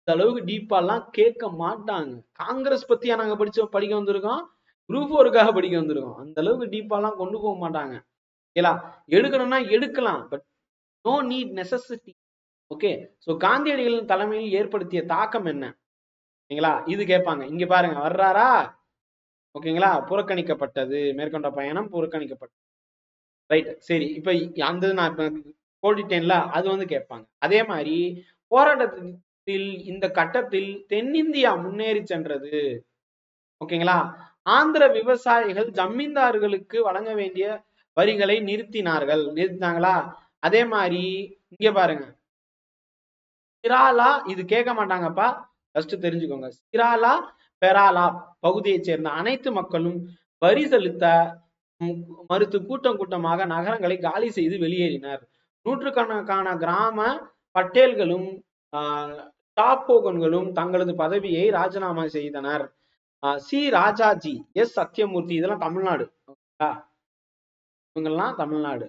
இந்த அளவுக்கு டீப்பாலாம் கேட்க மாட்டாங்க. காங்கிரஸ் பத்தியா நாங்க படிக்க வந்திருக்கோம், குரூப் 4க்காக படிக்க வந்திருக்கோம். அந்த அளவுக்கு டீப்பாலாம் கொண்டு போக மாட்டாங்க. எடுக்கணும்னா எடுக்கலாம், but no need necessity. Okay. So காந்தியடிகளின் தலைமையில் ஏற்படுத்திய தாக்கம் என்ன? ஓகேங்களா? இது கேட்பாங்க. இங்க பாருங்க, வர்றாரா? ஓகேங்களா? புறக்கணிக்கப்பட்டது, மேற்கொண்ட பயணம் புறக்கணிக்கப்பட்டது. ரைட். சரி, இப்ப அந்த நான் இப்ப போட்டுட்டேன்ல, அது வந்து கேட்பாங்க. அதே மாதிரி போராட்டத்தில் இந்த கட்டத்தில் தென்னிந்தியா முன்னேறி சென்றது. ஓகேங்களா? ஆந்திர விவசாயிகள் ஜமீன்தார்களுக்கு வழங்க வேண்டிய வரிகளை நிறுத்தினாங்களா? அதே மாதிரி இங்க பாருங்க, சிராலா, இது கேட்க மாட்டாங்கப்பா, ஃபர்ஸ்ட் தெரிஞ்சுக்கோங்க. சிராலா பெராலா பகுதியை சேர்ந்த அனைத்து மக்களும் வரி செலுத்த மறுத்து கூட்டம் கூட்டமாக நகரங்களை காலி செய்து வெளியேறினர். நூற்றுக்கணக்கான கிராம பட்டேல்களும் டாப்போகன்களும் தங்களது பதவியை ராஜினாமா செய்தனர். சி ராஜாஜி, எஸ் சத்யமூர்த்தி, இதெல்லாம் தமிழ்நாடு, இவங்கெல்லாம் தமிழ்நாடு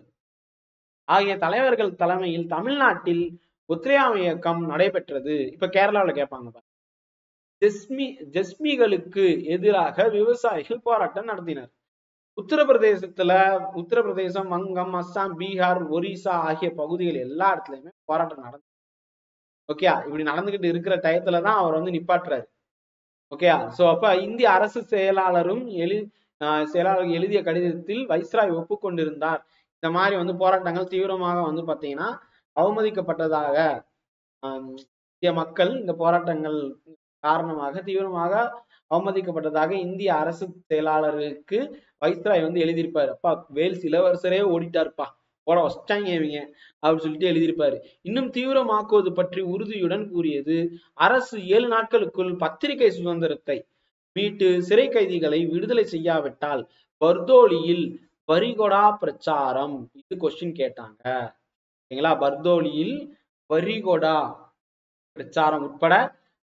ஆகிய தலைவர்கள் தலைமையில் தமிழ்நாட்டில் ஒத்துழையாமை இயக்கம் நடைபெற்றது. இப்ப கேரளாவில் கேட்பாங்க, ஜஸ்மிகளுக்கு எதிராக விவசாயிகள் போராட்டம் நடத்தினர். உத்தரப்பிரதேசம், வங்கம், அஸ்ஸாம், பீகார், ஒரிசா ஆகிய பகுதிகள் எல்லா இடத்துலயுமே போராட்டம் நடந்து. ஓகே, இப்படி நடந்துகிட்டு இருக்கிற டயத்துலதான் அவர் வந்து நிப்பாட்டுறாரு. ஓகே. சோ அப்ப இந்திய அரசு செயலாளர் எழுதிய கடிதத்தில் வைஸ்ராய் ஒப்புக்கொண்டிருந்தார். இந்த மாதிரி வந்து போராட்டங்கள் தீவிரமாக வந்து பாத்தீங்கன்னா அவமதிக்கப்பட்டதாக, இந்திய மக்கள் இந்த போராட்டங்கள் காரணமாக தீவிரமாக அவமதிக்கப்பட்டதாக இந்திய அரசு செயலாளருக்கு வைஸ்ராய் வந்து எழுதியிருப்பாரு. அப்பா, வேல்ஸ் இளவரசரே ஓடிட்டாருப்பா, போட வச்சிட்டாங்க இவங்க அப்படின்னு சொல்லிட்டு எழுதியிருப்பாரு. இன்னும் தீவிரமாக்குவது பற்றி உறுதியுடன் கூறியது. அரசு 7 நாட்களுக்குள் பத்திரிகை சுதந்திரத்தை மீட்டு சிறை கைதிகளை விடுதலை செய்யாவிட்டால் பர்தோலியில் வரிகொடா பிரச்சாரம், இது கொஸ்டின் கேட்டாங்க. ஓகேங்களா? பர்தோலியில் வரிகொடா பிரச்சாரம் உட்பட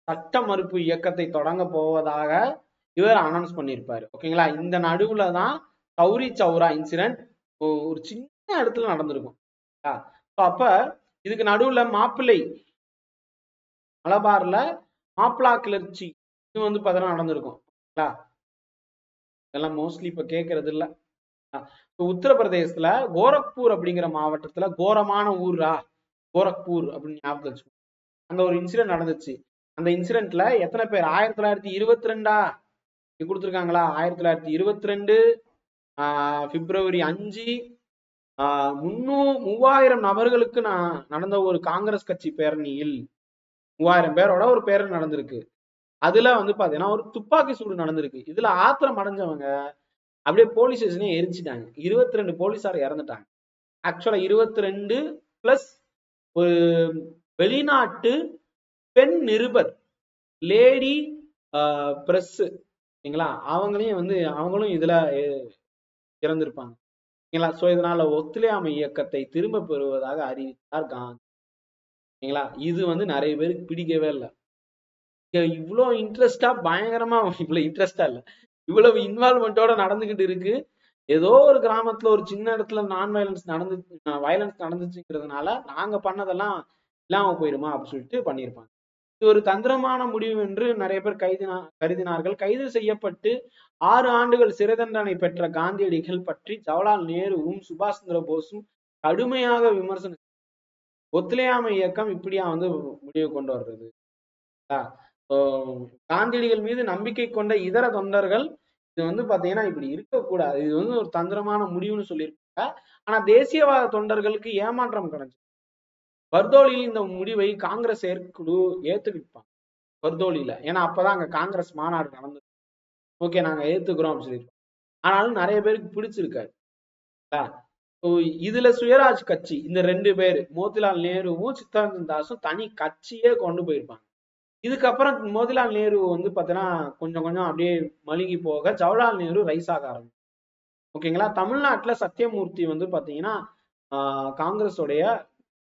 சட்ட மறுப்பு இயக்கத்தை தொடங்க போவதாக இவர் அனௌன்ஸ் பண்ணியிருப்பாரு. ஓகேங்களா? இந்த நடுவுல தான் சௌரி சௌரா இன்சிடென்ட் ஒரு சின்ன இடத்துல நடந்திருக்கும். அப்ப இதுக்கு நடுவுல மாப்பிள்ளை மலபார்ல மாப்பிளா கிளர்ச்சி இது வந்து பார்த்தா நடந்திருக்கும். இதெல்லாம் மோஸ்ட்லி இப்ப கேட்கறது இல்ல. உத்தரப்பிரதேசத்துல கோரக்பூர் அப்படிங்கிற மாவட்டத்துல கோரமான ஊரா கோரக்பூர் அப்படின்னு ஞாபகம் வச்சுக்கோங்க. அங்க ஒரு இன்சிடென்ட் நடந்துச்சு. அந்த இன்சிடென்ட்ல எத்தனை பேர் 1922 கொடுத்துருக்காங்களா? 1922 பிப்ரவரி 5 3000 நபர்களுக்கு நடந்த ஒரு காங்கிரஸ் கட்சி பேரணியில் 3000 பேரோட ஒரு பேரணி நடந்திருக்கு. அதுல வந்து பாத்தீங்கன்னா ஒரு துப்பாக்கி சூடு நடந்திருக்கு. இதுல ஆத்திரம் அடைஞ்சவங்க அப்படியே போலீஸ் ஸ்டேஷனே எரிச்சிட்டாங்க. 22 போலீஸார் இறந்துட்டாங்க. ஆக்சுவலா 22 பிளஸ் ஒரு வெளிநாட்டு பெண் நிருபர் லேடி பிரஸ் சரிங்களா, அவங்களும் இதுல இறந்திருப்பாங்க. சோ இதனால ஒத்துழையாமை இயக்கத்தை திரும்ப பெறுவதாக அறிவித்தார் காந்தி. இது வந்து நிறைய பேருக்கு பிடிக்கவே இல்லை. இவ்வளவு இன்ட்ரெஸ்டா பயங்கரமா இவ்வளவு இன்ட்ரெஸ்டா இல்ல, இவ்வளவு இன்வால்மெண்டோட நடந்துகிட்டு இருக்கு. ஏதோ ஒரு கிராமத்துல ஒரு சின்ன இடத்துல வயலன்ஸ் நடந்துச்சுங்கிறதுனால நாங்க பண்ணதெல்லாம் இல்லாம போயிருமா அப்படின்னு சொல்லிட்டு பண்ணியிருப்பாங்க. இது ஒரு தந்திரமான முடிவு என்று நிறைய பேர் கருதினார்கள். கைது செய்யப்பட்டு 6 ஆண்டுகள் சிறை தண்டனை பெற்ற காந்தியடிகள் பற்றி ஜவஹர்லால் நேருவும் சுபாஷ் சந்திர போஸும் கடுமையாக விமர்சனம். ஒத்துழையாமை இயக்கம் இப்படியா வந்து முடிவு கொண்டு வர்றது? காந்தியடிகள் மீது நம்பிக்கை கொண்ட இதர தொண்டர்கள் இது வந்து பாத்தீங்கன்னா இப்படி இருக்கக்கூடாது, இது வந்து ஒரு தந்திரமான முடிவுன்னு சொல்லியிருக்காங்க. ஆனா தேசியவாத தொண்டர்களுக்கு ஏமாற்றம் கிடைச்சு பர்தோலியில் இந்த முடிவை காங்கிரஸ் செயற்குழு ஏத்துக்கிட்டாங்க. பர்தோலியில, ஏன்னா அப்பதான் அங்க காங்கிரஸ் மாநாடு நடந்தது. ஓகே நாங்க ஏத்துக்கிறோம் அப்படின்னு சொல்லியிருக்கோம். ஆனாலும் நிறைய பேருக்கு பிடிச்சிருக்காரு. இதுல சுயராஜ் கட்சி இந்த 2 பேரு மோதிலால் நேருவும் சித்தரஞ்சன் தாஸும் தனி கட்சியே கொண்டு போயிருப்பாங்க. இதுக்கப்புறம் மோதிலால் நேரு வந்து பாத்தீங்கன்னா கொஞ்சம் கொஞ்சம் அப்படியே மழுங்கி போக ஜவஹர்லால் நேரு ரைஸ் ஆக ஆரம்பிச்சு. ஓகேங்களா. தமிழ்நாட்டுல சத்தியமூர்த்தி வந்து பாத்தீங்கன்னா காங்கிரஸோடைய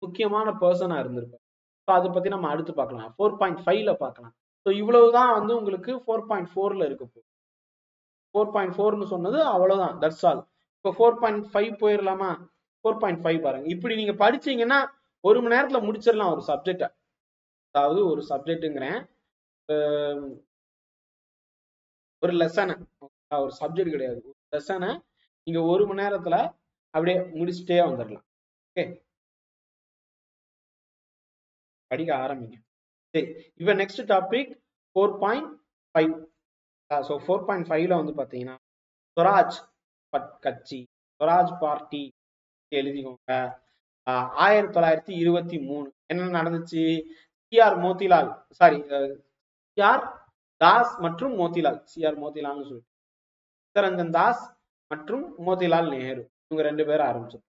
முக்கியமான பர்சனா இருந்திருப்பாரு. அதை பத்தி நம்ம அடுத்து பார்க்கலாம். 4.5ல பார்க்கலாம். ஸோ இவ்வளவுதான் வந்து உங்களுக்கு 4.4ல இருக்கு. 4.4ன்னு சொன்னது அவ்வளவுதான், தட்ஸ் ஆல். இப்போ 4.5 போயிடலாமா? 4.5 பாருங்க. இப்படி நீங்க படிச்சீங்கன்னா 1 மணி நேரத்துல முடிச்சிடலாம் ஒரு சப்ஜெக்ட. அதாவது ஒரு சப்ஜெக்ட்ங்கிறேன், ஒரு லெசனை, ஒரு சப்ஜெக்ட் கிடையாது, ஒரு லெசனை நீங்க 1 மணி நேரத்துல அப்படியே முடிச்சுட்டே வந்துடலாம். ஓகே, படிக்க ஆரம்பிங்க. சரி, இப்ப நெக்ஸ்ட் டாபிக் 4.5. ஸோ 4.5ல வந்து பாத்தீங்கன்னா ஸ்வராஜ் கட்சி, ஸ்வராஜ் பார்ட்டி எழுதிக்கோங்க. 1923 என்ன நடந்துச்சு? CR Motilal, sorry CR Das மற்றும் மோதிலால், சிஆர் மோதிலால்னு சொல்லி சித்தரஞ்சன் தாஸ் மற்றும் மோதிலால் நேரு, இவங்க 2 பேரும் ஆரம்பிச்சது.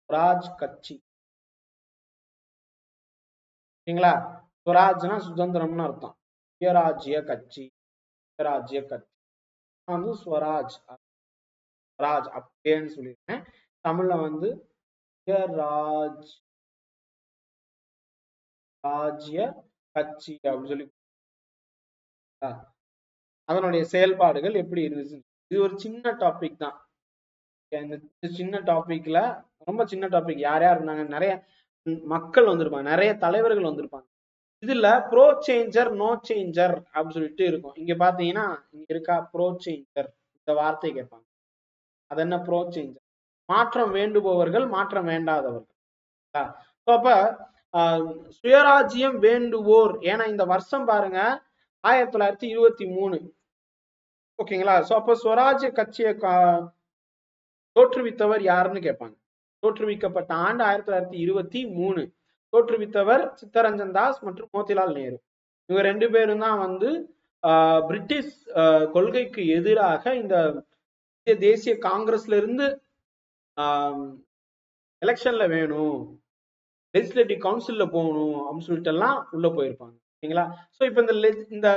ஸ்வராஜ் கட்சி சரிங்களா. ஸ்வராஜ்னா சுதந்திரம்னு அர்த்தம். சுயராஜ்ய கட்சி, சுயராஜ்ய கட்சி வந்து ஸ்வராஜ், ராஜ் அப்படின்னு சொல்லியிருக்கேன். தமிழ்ல வந்து சுயராஜ் ராஜ்ய கட்சி அப்படின்னு சொல்லி அதனுடைய செயல்பாடுகள் எப்படி இருந்துச்சு. இது ஒரு சின்ன டாபிக் தான். இந்த சின்ன டாபிக்ல, ரொம்ப சின்ன டாபிக், யார் யார் இருந்தாங்க, நிறைய மக்கள் வந்திருப்பாங்க, நிறைய தலைவர்கள் வந்திருப்பாங்க. இதுல ப்ரோ சேஞ்சர் நோ சேஞ்சர் அப்படின்னு சொல்லிட்டு இருக்கும். இங்க பாத்தீங்கன்னா இங்க இருக்கா ப்ரோ சேஞ்சர், இந்த வார்த்தை கேட்பாங்க. அது என்ன ப்ரோ சேஞ்சர்? மாற்றம் வேண்டுபவர்கள், மாற்றம் வேண்டாதவர்கள். அப்ப சுயராஜ்யம் வேண்டுவோர், ஏன்னா இந்த வருஷம் பாருங்க 1923. ஓகேங்களா. சோ அப்ப ஸ்வராஜ்ய கட்சியை தோற்றுவித்தவர் யாருன்னு கேட்பாங்க. தோற்றுவிக்கப்பட்ட ஆண்டு 1923. தோற்றுவித்தவர் சித்தரஞ்சன் தாஸ் மற்றும் மோதிலால் நேரு. இவங்க 2 பேரும் தான் வந்து பிரிட்டிஷ் கொள்கைக்கு எதிராக இந்த தேசிய காங்கிரஸ்ல இருந்து எலெக்ஷன்ல வேணும், லெஜிஸ்லேட்டிவ் கவுன்சில்ல போகணும் அப்படின்னு சொல்லிட்டு எல்லாம் உள்ள போயிருப்பாங்க. சரிங்களா. சோ இப்ப இந்த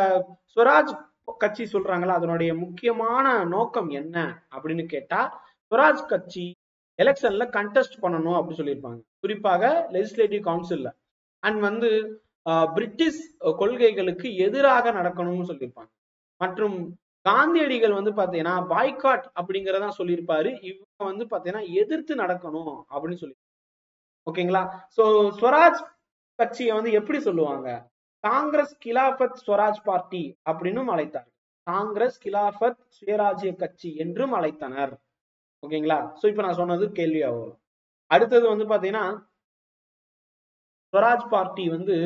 ஸ்வராஜ் கட்சி சொல்றாங்களா, அதனுடைய முக்கியமான நோக்கம் என்ன அப்படின்னு கேட்டா, ஸ்வராஜ் கட்சி எலெக்ஷன்ல கண்டெஸ்ட் பண்ணணும் அப்படின்னு சொல்லியிருப்பாங்க. குறிப்பாக லெஜிஸ்லேட்டிவ் கவுன்சில்ல. அண்ட் வந்து பிரிட்டிஷ் கொள்கைகளுக்கு எதிராக நடக்கணும்னு சொல்லியிருப்பாங்க. மற்றும் காந்தியடிகள் வந்து பாத்தீங்கன்னா பாய்காட் அப்படிங்கறத சொல்லியிருப்பாரு. இவங்க வந்து பாத்தீங்கன்னா எதிர்த்து நடக்கணும் அப்படின்னு சொல்லி. ஓகேங்களா? சோ ஸ்வராஜ் கட்சியை வந்து எப்படி சொல்லுவாங்க? காங்கிரஸ் கிலாபத் ஸ்வராஜ் பார்ட்டி அப்படின்னும் அழைத்தார். காங்கிரஸ் கிலாபத் சுயராஜ்ய கட்சி என்றும் அழைத்தனர். ஓகேங்களா? சோ இப்ப நான் சொன்னது கேள்வியா வரும். அடுத்தது வந்து பாத்தீங்கன்னா ஸ்வராஜ் பார்ட்டி வந்து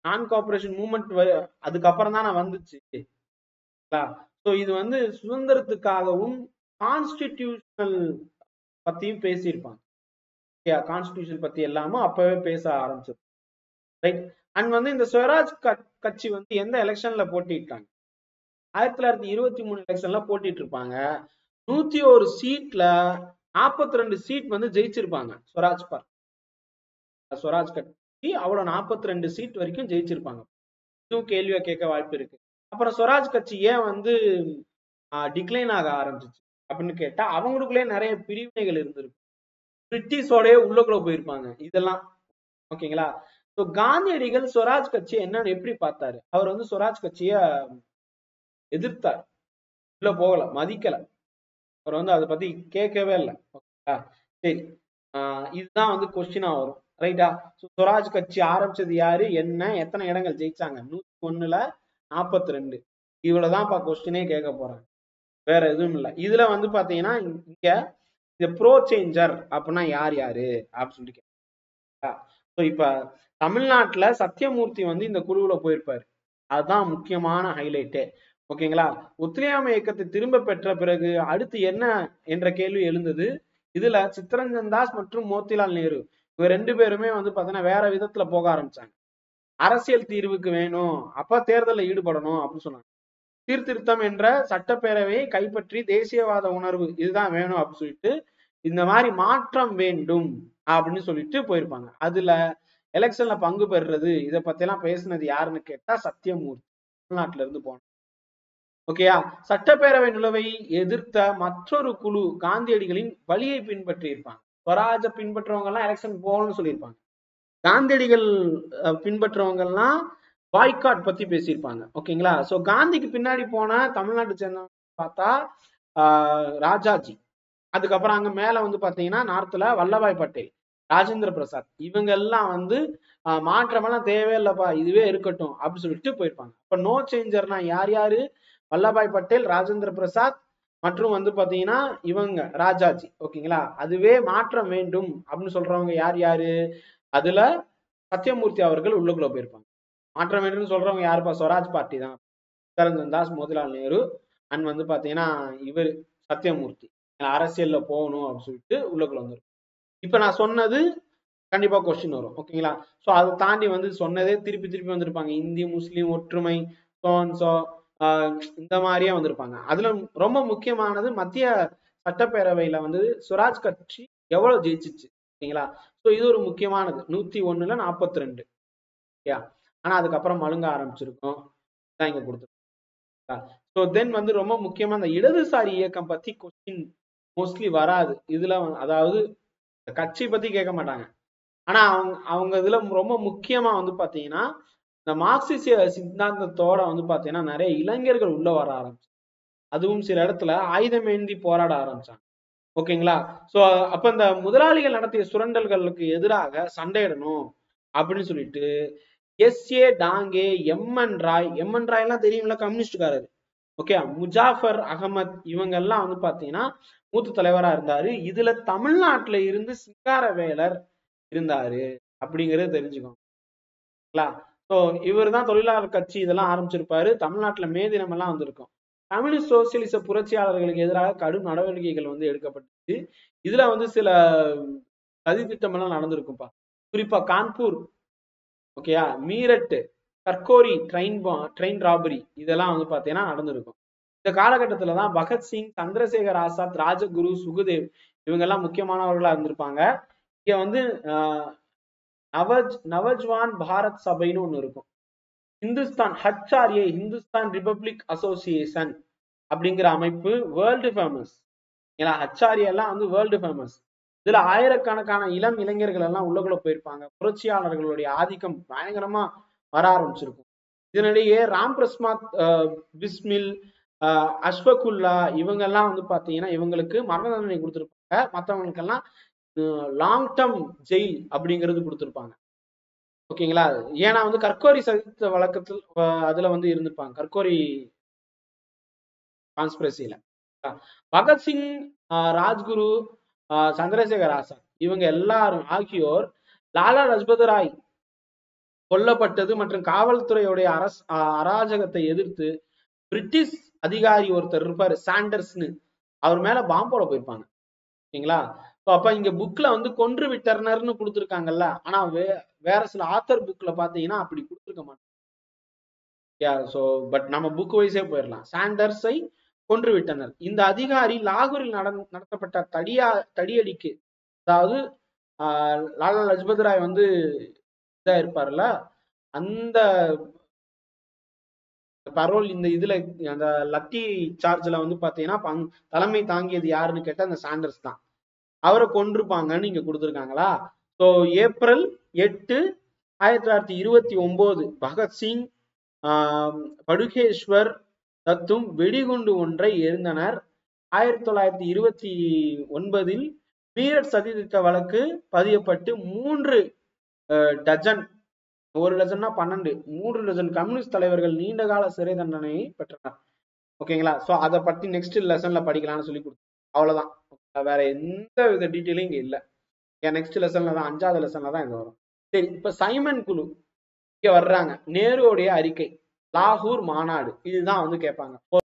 நான் கோஆபரேஷன் மூவ்மெண்ட் அதுக்கப்புறம் தான் வந்துச்சு. சோ இது வந்து சுதந்திரத்துக்காகவும் கான்ஸ்டிடியூஷனல் பத்தியும் பேசியிருப்பாங்க. கான்ஸ்டிடியூஷன் பத்தி எல்லாமும் அப்பவே பேச ஆரம்பிச்சிருப்பாங்க. ரைட். அண்ட் வந்து இந்த ஸ்வராஜ் கட்சி வந்து எந்த எலெக்ஷன்ல போட்டிட்டாங்க? 1923 எலெக்ஷன்ல போட்டிட்டு இருப்பாங்க. 101 சீட்ல 42 சீட் வந்து ஜெயிச்சிருப்பாங்க ஸ்வராஜ் கட்சி அவ்வளவு 42 சீட் வரைக்கும் ஜெயிச்சிருப்பாங்க. இதுவும் கேள்வியா கேட்க வாய்ப்பு இருக்கு. அப்புறம் ஸ்வராஜ் கட்சி ஏன் வந்து டிக்ளைன் ஆக ஆரம்பிச்சிச்சு அப்படின்னு கேட்டா அவங்களுக்குள்ளே நிறைய பிரிவினைகள் இருந்திருக்கு. பிரிட்டிஷோடய உள்ளுக்குள்ள போயிருப்பாங்க இதெல்லாம். ஓகேங்களா? காந்தியடிகள் ஸ்வராஜ் கட்சி என்னன்னு எப்படி பார்த்தாரு? அவர் வந்து ஸ்வராஜ் கட்சிய எதிர்த்தார். உள்ள போகல, மதிக்கல. அவர் வந்து அதை பத்தி கேட்கவே இல்லை. சரி, இதுதான் வந்து கொஸ்டினா வரும். ரைட்டா? ஸ்வராஜ் கட்சி ஆரம்பிச்சது யாரு, என்ன, எத்தனை இடங்கள் ஜெயிச்சாங்க? 101ல 42. இவ்வளவுதான் கொஸ்டினே கேட்க போறாங்க. வேற எதுவும் இல்லை. இதுல வந்து பாத்தீங்கன்னா இங்க இந்த ப்ரோ சேஞ்சர் அப்படின்னா யார் யாரு அப்படின்னு சொல்லிட்டு இப்ப தமிழ்நாட்டுல சத்தியமூர்த்தி வந்து இந்த குழுவுல போயிருப்பாரு. அதுதான் முக்கியமான ஹைலைட்டே. ஓகேங்களா? ஒத்துழையாமை இயக்கத்தை திரும்ப பெற்ற பிறகு அடுத்து என்ன என்ற கேள்வி எழுந்தது. இதுல சித்தரஞ்சன் தாஸ் மற்றும் மோத்திலால் நேரு இவங்க 2 பேருமே வந்து பாத்தீங்கன்னா வேற விதத்துல போக ஆரம்பிச்சாங்க. அரசியல் தீர்வுக்கு வேணும், அப்ப தேர்தலில் ஈடுபடணும் அப்படின்னு சொன்னாங்க. சீர்திருத்தம் என்ற சட்டப்பேரவையை கைப்பற்றி தேசியவாத உணர்வு இதுதான் வேணும் அப்படின்னு சொல்லிட்டு இந்த மாதிரி மாற்றம் வேண்டும் அப்படின்னு சொல்லிட்டு போயிருப்பாங்க. அதுல எலெக்ஷன்ல பங்கு பெறுறது இதை பத்தி எல்லாம் பேசினது யாருன்னு கேட்டா சத்தியமூர்த்தி, தமிழ்நாட்டுல இருந்து போன. ஓகேயா? சட்டப்பேரவை நிலவை எதிர்த்த மற்றொரு குழு காந்தியடிகளின் வழியை பின்பற்றி இருப்பாங்க. ஸ்வராஜ பின்பற்றவங்க எல்லாம் எலெக்ஷன் போகணும்னு சொல்லியிருப்பாங்க. காந்தியடிகள் பின்பற்றவங்க எல்லாம் பாய்காட் பத்தி பேசியிருப்பாங்க. ஓகேங்களா? சோ காந்திக்கு பின்னாடி போன தமிழ்நாட்டு சேர்ந்தவங்க பார்த்தா ராஜாஜி, அதுக்கப்புறம் அங்க மேல வந்து பாத்தீங்கன்னா நார்த்ல வல்லபாய் பட்டேல், ராஜேந்திர பிரசாத், இவங்க எல்லாம் வந்து மாற்றமெல்லாம் தேவையில்லைப்பா, இதுவே இருக்கட்டும் அப்படின்னு சொல்லிட்டு போயிருப்பாங்க. இப்ப நோ சேஞ்சர்னா யார் யாரு? வல்லபாய் பட்டேல், ராஜேந்திர பிரசாத் மற்றும் வந்து பாத்தீங்கன்னா இவங்க ராஜாஜி. ஓகேங்களா? அதுவே மாற்றம் வேண்டும் அப்படின்னு சொல்றவங்க யார் யாரு? அதுல சத்தியமூர்த்தி அவர்கள் உள்ளுக்குள்ள போயிருப்பாங்க. மாற்றம் வேண்டும் சொல்றவங்க யாருப்பா? ஸ்வராஜ் பார்ட்டி தான். சித்தரஞ்சன் தாஸ், மோதிலால் நேரு அண்ட் வந்து பாத்தீங்கன்னா இவர் சத்தியமூர்த்தி அரசியல்ல போகணும் அப்படின்னு சொல்லிட்டு உள்ளுக்குள்ள வந்துரும். இப்ப நான் சொன்னது கண்டிப்பா கொஸ்டின் வரும். ஓகேங்களா? சோ அதை தாண்டி வந்து சொன்னதே திருப்பி திருப்பி வந்திருப்பாங்க. இந்தி முஸ்லீம் ஒற்றுமை இந்த மாதிரியே வந்திருப்பாங்க. அதுல ரொம்ப முக்கியமானது மத்திய சட்டப்பேரவையில வந்து ஸ்வராஜ் கட்சி எவ்வளவு ஜெயிச்சிச்சு. ஓகேங்களா? சோ இது ஒரு முக்கியமானது. 101ல 42. ஆனா அதுக்கப்புறம் மழுங்க ஆரம்பிச்சிருக்கும் தான் இங்க கொடுத்துருக்கோம். ஸோ தென் வந்து ரொம்ப முக்கியமா அந்த இடதுசாரி இயக்கம் பத்தி கொஸ்டின் மோஸ்ட்லி வராது இதுல. அதாவது கட்சி பத்தி கேட்க மாட்டாங்க. ஆனா அவங்க இதுல ரொம்ப முக்கியமா வந்து பாத்தீங்கன்னா இந்த மார்க்சிய சித்தாந்தத்தோட வந்து பாத்தீங்கன்னா நிறைய இளைஞர்கள் உள்ள வர ஆரம்பிச்சு, அதுவும் சில இடத்துல ஆயுதம் ஏந்தி போராட ஆரம்பிச்சாங்க. ஓகேங்களா? சோ அப்ப இந்த முதலாளிகள் நடத்திய சுரண்டல்களுக்கு எதிராக சண்டையிடணும் அப்படின்னு சொல்லிட்டு எஸ்.ஏ. டாங்கே, எம்.என். ராய் எல்லாம் தெரியும்ல, கம்யூனிஸ்ட்காரரு. ஓகே, முஜாஃபர் அகமத் இவங்க எல்லாம் வந்து பாத்தீங்கன்னா மூத்த தலைவரா இருந்தாரு. இதுல தமிழ்நாட்டுல இருந்து சிங்காரவேலர் இருந்தாரு அப்படிங்கறது தெரிஞ்சுக்கோங்க. சோ இவர் தான் தொழிலாளர் கட்சி இதெல்லாம் ஆரம்பிச்சிருப்பாரு. தமிழ்நாட்டுல மே தினம் எல்லாம் வந்திருக்கும். கம்யூனிஸ்ட் சோசியலிச புரட்சியாளர்களுக்கு எதிராக கடும் நடவடிக்கைகள் வந்து எடுக்கப்பட்டுச்சு. இதுல வந்து சில சதி திட்டம் எல்லாம் நடந்திருக்கும்பா. குறிப்பா கான்பூர், ஓகேயா, மீரட், கர்கோரி ட்ரெயின் ராபரி இதெல்லாம் வந்து பாத்தீங்கன்னா நடந்திருக்கும். இந்த காலகட்டத்துலதான் பகத்சிங், சந்திரசேகர் ஆசாத், ராஜகுரு, சுகுதேவ் இவங்க எல்லாம் முக்கியமானவர்களா இருந்திருப்பாங்க. இங்க வந்து நவஜ்வான் பாரத் சபைன்னு ஒண்ணு இருக்கும். Hindustan HRA, Hindustan republic association அப்படிங்கிற அமைப்பு வேர்ல்டு ஃபேமஸ். ஏன்னா HRA எல்லாம் வந்து வேர்ல்டு ஃபேமஸ். இதுல ஆயிரக்கணக்கான இளம் இளைஞர்கள் எல்லாம் உள்ளக்குள்ள போயிருப்பாங்க. புரட்சியாளர்களுடைய ஆதிக்கம் பயங்கரமா வர ஆரம்பிச்சிருக்கும். இதனிடையே ராம் பிரஸ்மாத் பிஸ்மில் அஷ்வகுல்லா இவங்க எல்லாம் வந்து பாத்தீங்கன்னா இவங்களுக்கு மரண தண்டனை கொடுத்திருப்பாங்க. மற்றவங்களுக்கெல்லாம் லாங் டேர்ம் ஜெயில் அப்படிங்கிறது கொடுத்திருப்பாங்க. ஓகேங்களா? ஏன்னா வந்து கற்கோரி சதித்த வழக்கத்தில் அதுல வந்து இருந்திருப்பாங்க, கற்கோரி கான்ஸ்பிரசியில. பகத்சிங், ராஜ்குரு, சந்திரசேகர் ஆசாத் இவங்க எல்லாரும் ஆகியோர் லாலா லஜ்பத் ராய் கொல்லப்பட்டது மற்றும் காவல்துறையுடைய அராஜகத்தை எதிர்த்து பிரிட்டிஷ் அதிகாரி ஒருத்தர் இருப்பாரு சாண்டர்ஸ்னு, அவர் மேல பாம்பு போட போயிருப்பாங்க. ஓகேங்களா? அப்ப இங்க புக்ல வந்து கொன்று விட்டர்னர்னு கொடுத்துருக்காங்கல்ல, ஆனா வேற சில ஆத்தர் புக்ல பாத்தீங்கன்னா அப்படி கொடுத்துருக்க மாட்டாங்க. சோ பட் நம்ம புக் வைஸே போயிடலாம். சாண்டர்ஸை கொன்று விட்டனர். இந்த அதிகாரி லாகூரில் நடத்தப்பட்ட தடியடிக்கு, அதாவது லாலா லஜ்பத் ராய் வந்து இதா இருப்பார்ல, அந்த பரோல் இந்த இதுல அந்த லத்தி சார்ஜ்ல வந்து பாத்தீங்கன்னா தலைமை தாங்கியது யாருன்னு கேட்டா அந்த சாண்டர்ஸ் தான். அவரை கொண்டிருப்பாங்கன்னு இங்க கொடுத்துருக்காங்களா? ஸோ ஏப்ரல் 8, 1929 பகத்சிங், படுகேஸ்வர் தத்தும் வெடிகுண்டு ஒன்றை எரிந்தனர். 1929 மீரட் சதித்திட்ட வழக்கு பதியப்பட்டு 3 டஜன், ஒரு டஜன்னா 12, 3 டஜன் கம்யூனிஸ்ட் தலைவர்கள் நீண்டகால சிறை தண்டனையை பெற்றனர். ஓகேங்களா? சோ அதை பத்தி நெக்ஸ்ட் லெசன்ல படிக்கலாம்னு சொல்லி கொடுத்தோம். அவ்வளவுதான், வேற எந்த வித டீட்டெயிலும் இங்க இல்ல. நெக்ஸ்ட் லெசன்ல தான், 5வது லெசன்ல தான் இது வரும். சரி, இப்ப சைமன் குழு இங்க வர்றாங்க. நேருடைய அறிக்கை, லாகூர் மாநாடு, இதுதான் வந்து கேட்பாங்க.